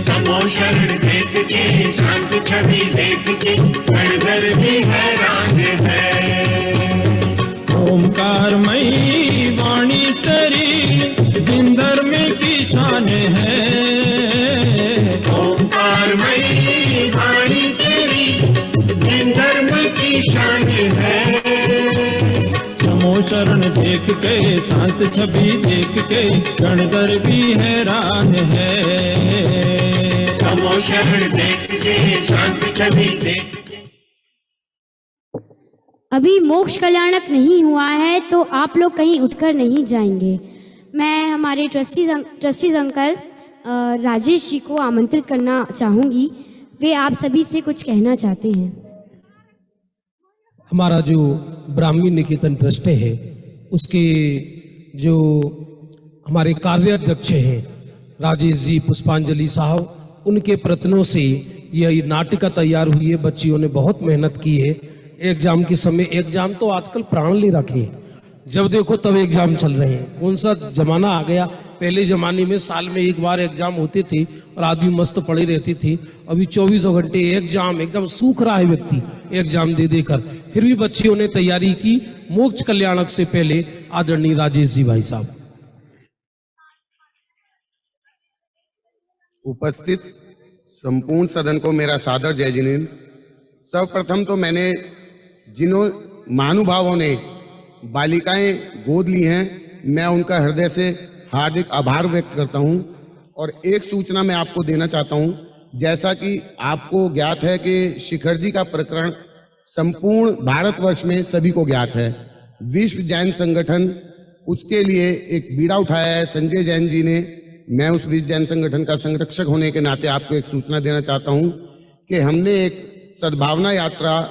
समोचरण देख के शांत छवि देख के गणधर भी हैरान है। ओंकारमयी वाणी तेरी जिन धर्म की शान है। ओंकारमयी वाणी तेरी जिन धर्म की शान है। समोचरण देख के शांत छवि देख के गणधर भी हैरान है। समोचरण देख के शांत छवि देख। अभी मोक्ष कल्याणक नहीं हुआ है तो आप लोग कहीं उठकर नहीं जाएंगे। मैं हमारे ट्रस्टीज अंकल राजेश जी को आमंत्रित करना चाहूँगी। वे आप सभी से कुछ कहना चाहते हैं। हमारा जो ब्राह्मी निकेतन ट्रस्ट है उसके जो हमारे कार्याध्यक्ष हैं राजेश जी पुष्पांजलि साहब, उनके प्रयत्नों से यह नाटिका तैयार हुई है। बच्चियों ने बहुत मेहनत की है। एग्जाम के समय, एग्जाम तो आजकल प्राण ले रखे हैं, जब देखो तब एग्जाम चल रहे हैं। कौन सा जमाना आ गया। पहले जमाने में साल में एक बार एग्जाम होते थे और आदमी मस्त पड़ी रहती थी। अभी 24 घंटे एग्जाम, एकदम सूख रहा है व्यक्ति एग्जाम दे देकर। फिर भी बच्चियों ने तैयारी की। मोक्ष कल्याणक से पहले आदरणीय राजेश जी भाई साहब। उपस्थित संपूर्ण सदन को मेरा सादर जय जिनेन्द्र। सर्वप्रथम तो मैंने जिन्हों महानुभावों ने बालिकाएं गोद ली हैं, मैं उनका हृदय से हार्दिक आभार व्यक्त करता हूं। और एक सूचना मैं आपको देना चाहता हूं। जैसा कि आपको ज्ञात है कि शिखर जी का प्रकरण संपूर्ण भारतवर्ष में सभी को ज्ञात है। विश्व जैन संगठन उसके लिए एक बीड़ा उठाया है संजय जैन जी ने। मैं उस विश्व जैन संगठन का संरक्षक होने के नाते आपको एक सूचना देना चाहता हूं कि हमने एक सद्भावना यात्रा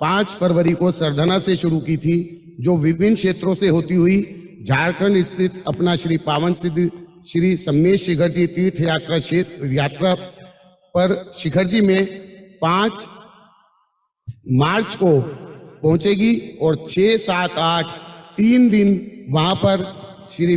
5 फरवरी को सरधना से शुरू की थी, जो विभिन्न क्षेत्रों से होती हुई झारखंड स्थित अपना श्री पावन सिद्ध श्री सम्मेश शिखर जी तीर्थ यात्रा पर शिखर जी में 5 मार्च को पहुंचेगी और 6, 7, 8 3 दिन वहां पर श्री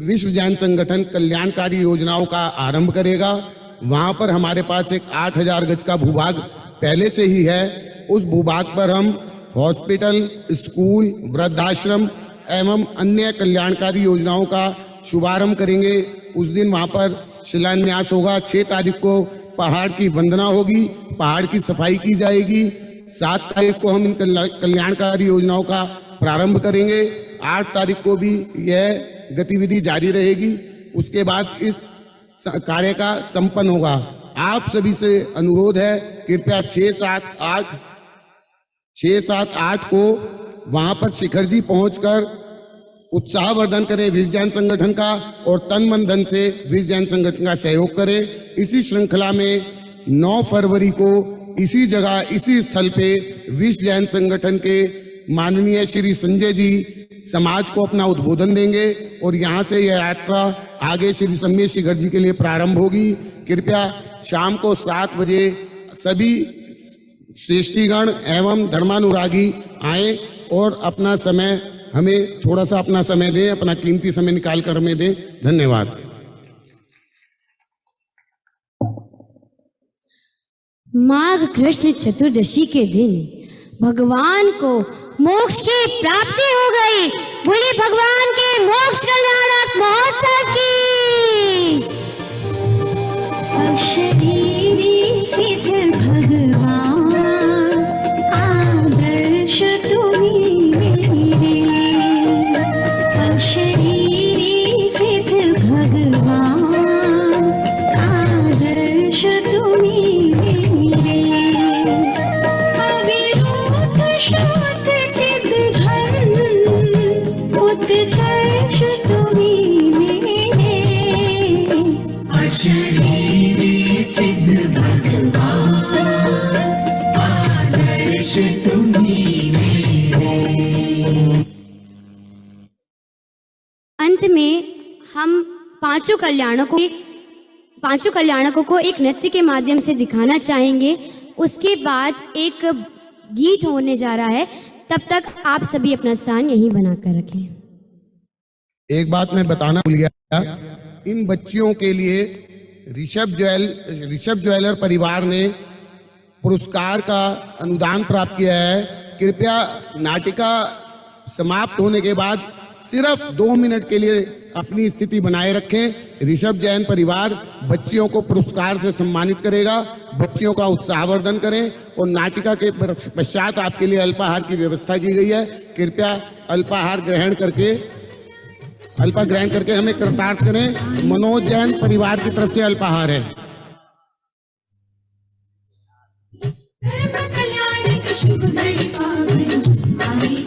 विश्व जैन संगठन कल्याणकारी योजनाओं का आरंभ करेगा। वहां पर हमारे पास एक 8000 गज का भूभाग पहले से ही है। उस भूभाग पर हम हॉस्पिटल, स्कूल, वृद्धाश्रम एवं अन्य कल्याणकारी योजनाओं का शुभारंभ करेंगे। उस दिन वहां पर शिलान्यास होगा। 6 तारीख को पहाड़ की वंदना होगी, पहाड़ की सफाई की जाएगी। 7 तारीख को हम इन कल्याणकारी योजनाओं का प्रारंभ करेंगे। 8 तारीख को भी यह गतिविधि जारी रहेगी। उसके बाद इस कार्य का संपन्न होगा। आप सभी से अनुरोध है, कृपया 6, 7, 8 को वहां पर शिखर जी पहुंचकर उत्साहवर्धन करें विश्व जैन संगठन का और तन मन धन से विश्व जैन संगठन का सहयोग करें। इसी श्रृंखला में 9 फरवरी को इसी जगह, इसी स्थल पे विश्व जैन संगठन के माननीय श्री संजय जी समाज को अपना उद्बोधन देंगे और यहाँ से यह यात्रा आगे श्री सम्मेश शिखर जी के लिए प्रारंभ होगी। कृपया शाम को 7 बजे सभी श्रेष्ठीगण एवं धर्मानुरागी आए और अपना समय, हमें थोड़ा सा अपना समय दें, अपना कीमती समय निकाल कर हमें दें। धन्यवाद। माघ कृष्ण चतुर्दशी के दिन भगवान को मोक्ष की प्राप्ति हो गई। बोलिए भगवान के मोक्ष कल्याणक महोत्सव की। अशरीरी सिद्ध भगवान आदर्श तुम्ही मेरे। अशरीरी सिद्ध भगवान आदर्श तुम्ही मेरे। अविरूप श्रोत चिद घन उत्कर्ष तुम्ही मेरे। अशरीरी सिद्ध भगवान आदर्श तुम्ही मेरे। अंत में हम पांचों कल्याणकों को एक नृत्य के माध्यम से दिखाना चाहेंगे। उसके बाद एक गीत होने जा रहा है। तब तक आप सभी अपना स्थान यहीं बनाकर रखें। एक बात मैं बताना भूल गया, इन बच्चियों के लिए ऋषभ ज्वेलर परिवार ने पुरस्कार का अनुदान प्राप्त किया है। कृपया नाटिका समाप्त होने के बाद सिर्फ 2 मिनट के लिए अपनी स्थिति बनाए रखें। ऋषभ जैन परिवार बच्चियों को पुरस्कार से सम्मानित करेगा। बच्चियों का उत्साहवर्धन करें और नाटिका के पश्चात आपके लिए अल्पाहार की व्यवस्था की गई है। कृपया अल्पाहार ग्रहण करके हमें कृतार्थ करें। मनोज जैन परिवार की तरफ से अल्पाहार है। धर्म कल्याण शुभ घड़ी पावन आई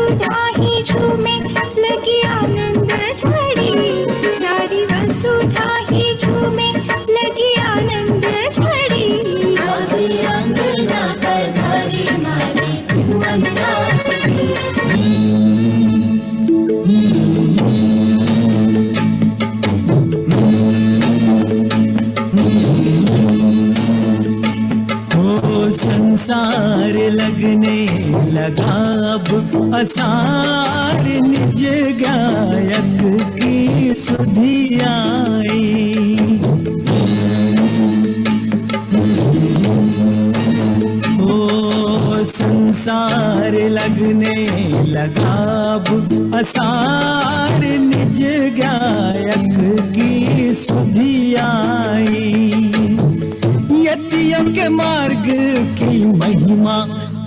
वसुधा ही झूमे लगी आनंद झड़ी, सारी वसुधा ही झूमे लगी आनंद झड़ी। राजी अंगना पधारी मारी वंदना संसार लगने लगा अब असार, निज गायक की सुधि आई। ओ संसार लगने लगा अब असार, निज गायक की सुधि आई। यतियों के मार्ग की महिमा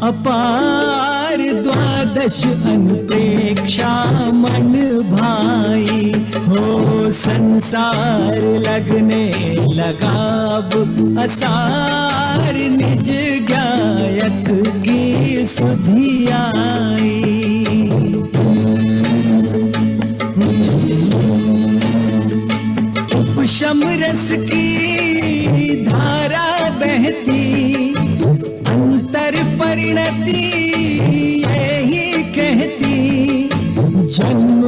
अपार, द्वादश अनपेक्षा मन भाई। हो संसार लगने लगा अब असार, निज गायक की सुधि आई। उपशम रस की धारा बहती, अंतर परिणति यही कहती, जन्म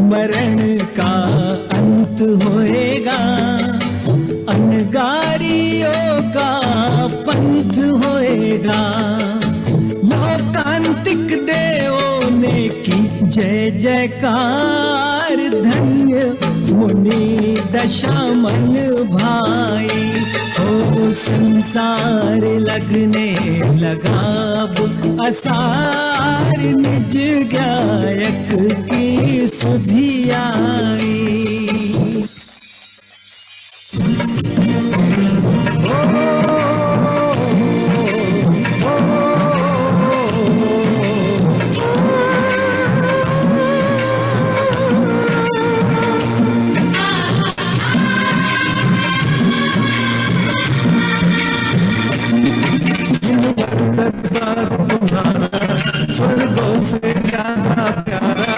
मरण का अंत होएगा, अनगारियों का पंथ होएगा। लोकांतिक देवों ने की जय जयकार, धन्य मुनि दशा मन भाई। हो संसार लगने लगा अब असार, निज गायक की सुधि आई। स्वर्गों से ज्यादा प्यारा,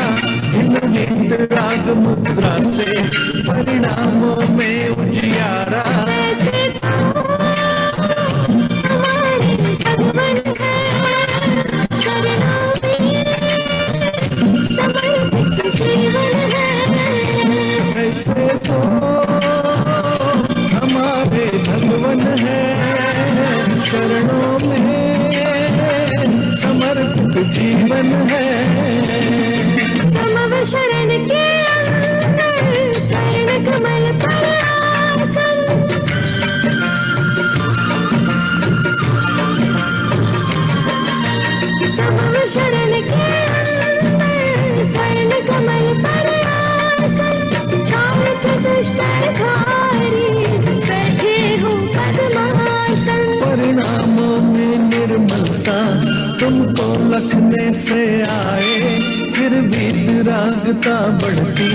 इन गीत राग मुद्रा से परिणामों में उजियारा। ऐसे तो हमारे भगवान है, चरणों में समर्पित जीवन है। समव शरण के अंदर शरण कमल पर आसन, समव शरण के अंदर शरण कमल पर आसन, चार चतुष्टयधारी बैठे हो पद्मासन। परिणामों में निर्मलता तुमको लखने से आए, फिर भी विरागता बढ़ती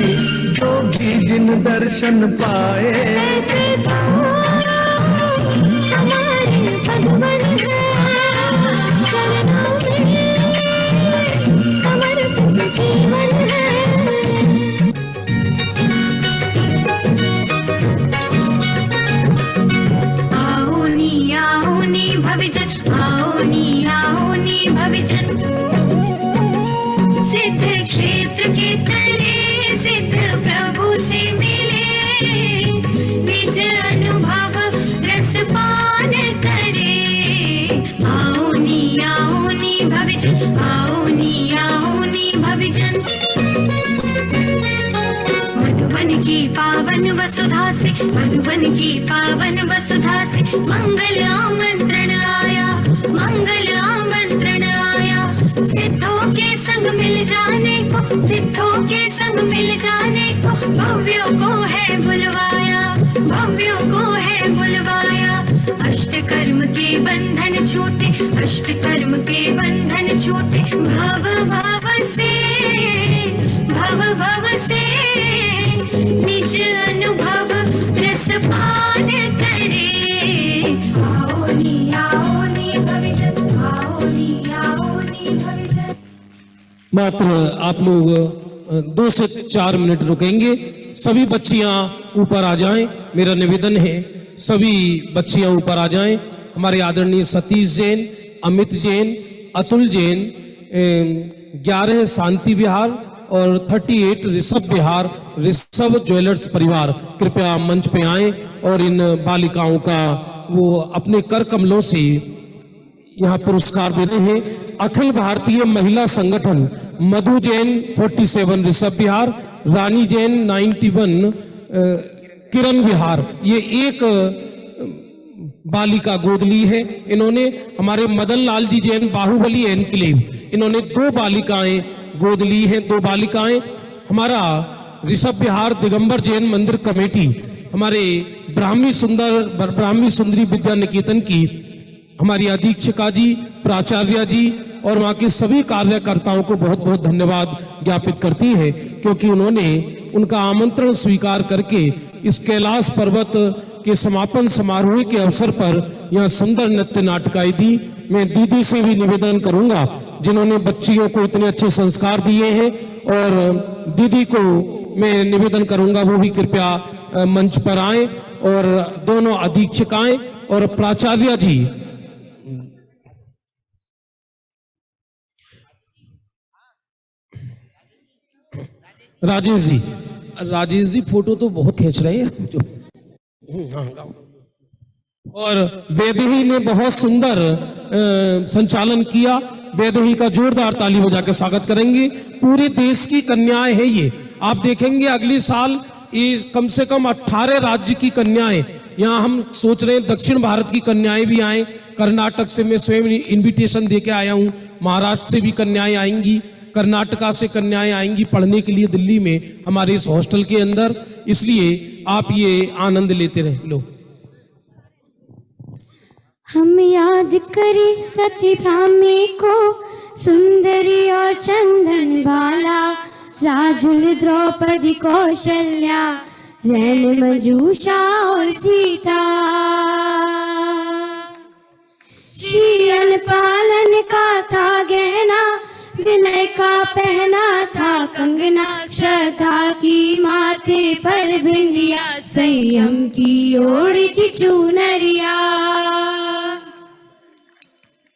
जो भी जिन दर्शन पाए। ऐसे तो हमारे भगवान है, चरणों में समर्पित जीवन है। आओ नी भविजन, आओ नी भविजन, सिद्ध क्षेत्र के तले सिद्ध प्रभु से मिले, निज अनुभव रस पान करे। आओ नी भविजन, आओ नी भविजन, मधुबन की पावन वसुधा से, मधुबन की पावन वसुधा से मंगल आमंत्रण आया, मंगल आमंत्रण आया। सिद्धों के संग मिल जाने को, सिद्धों के संग मिल जाने को, भव्यों को है बुलवाया, भव्यों को है बुलवाया। अष्टकर्म के बंधन छूटे, अष्टकर्म के बंधन छूटे, भव भव से, भव भव से निज अनुभव रस पान करे। आओ नी भविजन, आओ नी भविजन। मात्र आप लोग 2 से 4 मिनट रुकेंगे। सभी बच्चियां ऊपर आ जाएं, मेरा निवेदन है सभी बच्चियां ऊपर आ जाएं। हमारे आदरणीय सतीश जैन, अमित जैन, अतुल जैन, 11 शांति विहार और 38 ऋषभ विहार ऋषभ ज्वेलर्स परिवार कृपया मंच पे आएं और इन बालिकाओं का वो अपने कर कमलों से यहाँ पुरस्कार दे रहे हैं। अखिल भारतीय महिला संगठन मधु जैन 47 ऋषभ विहार, रानी जैन 91 किरण विहार, ये एक बालिका गोद ली है इन्होंने। हमारे मदन लाल जी जैन बाहुबली एनक्लेव, इन्होंने 2 बालिकाएं गोद ली हैं, 2 बालिकाएं। हमारा ऋषभ विहार दिगंबर जैन मंदिर कमेटी, हमारे ब्राह्मी सुंदरी विद्या निकेतन की हमारी अधीक्षिका जी, प्राचार्य जी और वहाँ के सभी कार्यकर्ताओं को बहुत बहुत धन्यवाद ज्ञापित करती है, क्योंकि उन्होंने उनका आमंत्रण स्वीकार करके इस कैलाश पर्वत के समापन समारोह के अवसर पर यहाँ सुंदर नृत्य नाटिकाएं दी। मैं दीदी से भी निवेदन करूंगा जिन्होंने बच्चियों को इतने अच्छे संस्कार दिए हैं, और दीदी को मैं निवेदन करूंगा वो भी कृपया मंच पर आए, और दोनों अधीक्षिकाएं और प्राचार्य जी राजेश जी फोटो तो बहुत खींच रहे हैं जो। और बेदही ने बहुत सुंदर संचालन किया। बेदही का जोरदार ताली बजा के स्वागत करेंगे। पूरे देश की कन्याएं हैं ये, आप देखेंगे अगले साल ये कम से कम 18 राज्य की कन्याएं, यहाँ हम सोच रहे हैं दक्षिण भारत की कन्याएं भी आए। कर्नाटक से मैं स्वयं इनविटेशन दे के आया हूँ, महाराष्ट्र से भी कन्याएं आएंगी, कर्नाटका से कन्याएं आएंगी पढ़ने के लिए दिल्ली में हमारे इस हॉस्टल के अंदर, इसलिए आप ये आनंद लेते रहे। लो हम याद करें सती ब्राह्मी को, सुंदरी और चंदन बाला, राजुल द्रौपदी कौशल्या, रैन मंजूषा और सीता। शीलन पालन का था गहना, विनय का पहना था कंगना, श्रद्धा की माथे पर बिंदिया, संयम की ओढ़ी थी चुनरिया।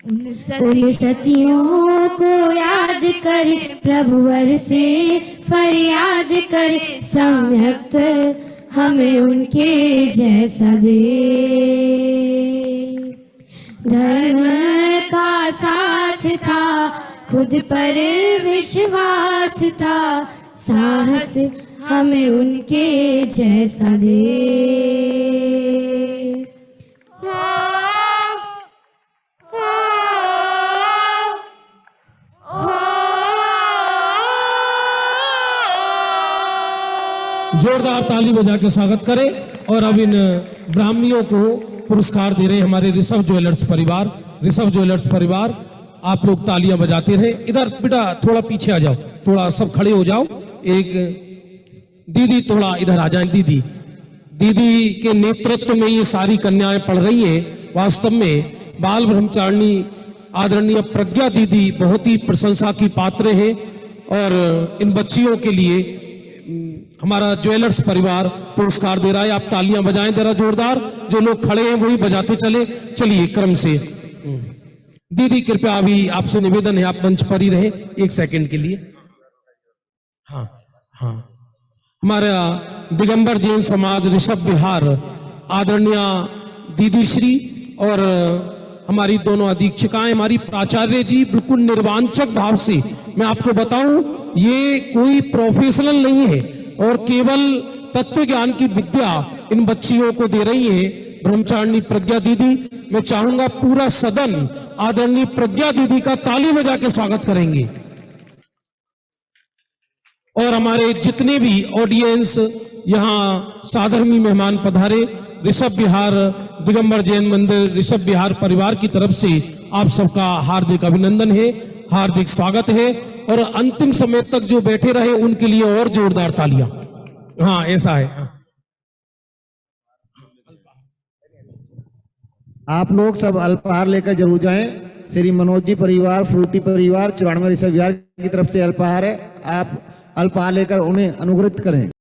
उन सतियों को याद करे, प्रभुवर से फरियाद करे, सम्यक हमें उनके जैसा दे। धर्म का साथ था, खुद पर विश्वास था, साहस हमें उनके जैसा दे। जोरदार ताली बजा के स्वागत करें। और अब इन ब्राह्मणियों को पुरस्कार दे रहे हैं हमारे ऋषभ ज्वेलर्स परिवार। ऋषभ ज्वेलर्स परिवार, आप लोग तालियां बजाते रहे। इधर बेटा थोड़ा पीछे आ जाओ, थोड़ा सब खड़े हो जाओ। एक दीदी थोड़ा इधर आ जाए। दीदी के नेतृत्व में ये सारी कन्याएं पढ़ रही हैं। वास्तव में बाल ब्रह्मचारिणी आदरणीय प्रज्ञा दीदी बहुत ही प्रशंसा की पात्र है, और इन बच्चियों के लिए हमारा ज्वेलर्स परिवार पुरस्कार दे रहा है। आप तालियां बजाएं जरा जोरदार, जो लोग खड़े हैं वही बजाते चले। चलिए क्रम से। दीदी कृपया अभी आपसे निवेदन है, आप मंच पर ही रहे 1 सेकंड के लिए। हाँ हाँ, हमारा दिगंबर जैन समाज ऋषभ विहार आदरणीय दीदी श्री और हमारी दोनों अधीक्षिकाएं, हमारी प्राचार्य जी बिल्कुल निर्वांचक भाव से, मैं आपको बताऊं ये कोई प्रोफेशनल नहीं है और केवल तत्व ज्ञान की विद्या इन बच्चियों को दे रही है ब्रह्मचारिणी प्रज्ञा दीदी। मैं चाहूंगा पूरा सदन आदरणीय प्रज्ञा दीदी का ताली बजा के स्वागत करेंगे। और हमारे जितने भी ऑडियंस यहाँ साधर्मी मेहमान पधारे, ऋषभ विहार दिगंबर जैन मंदिर ऋषभ विहार परिवार की तरफ से आप सबका हार्दिक अभिनंदन है, हार्दिक स्वागत है। और अंतिम समय तक जो बैठे रहे उनके लिए और जोरदार तालियां। हाँ ऐसा है। आप लोग सब अल्पाहार लेकर जरूर जाएं। श्री मनोज जी परिवार, फ्रूटी परिवार, 94 ऋषभ विहार की तरफ से अल्पाहार है। आप अल्पाहार लेकर उन्हें अनुग्रहित करें।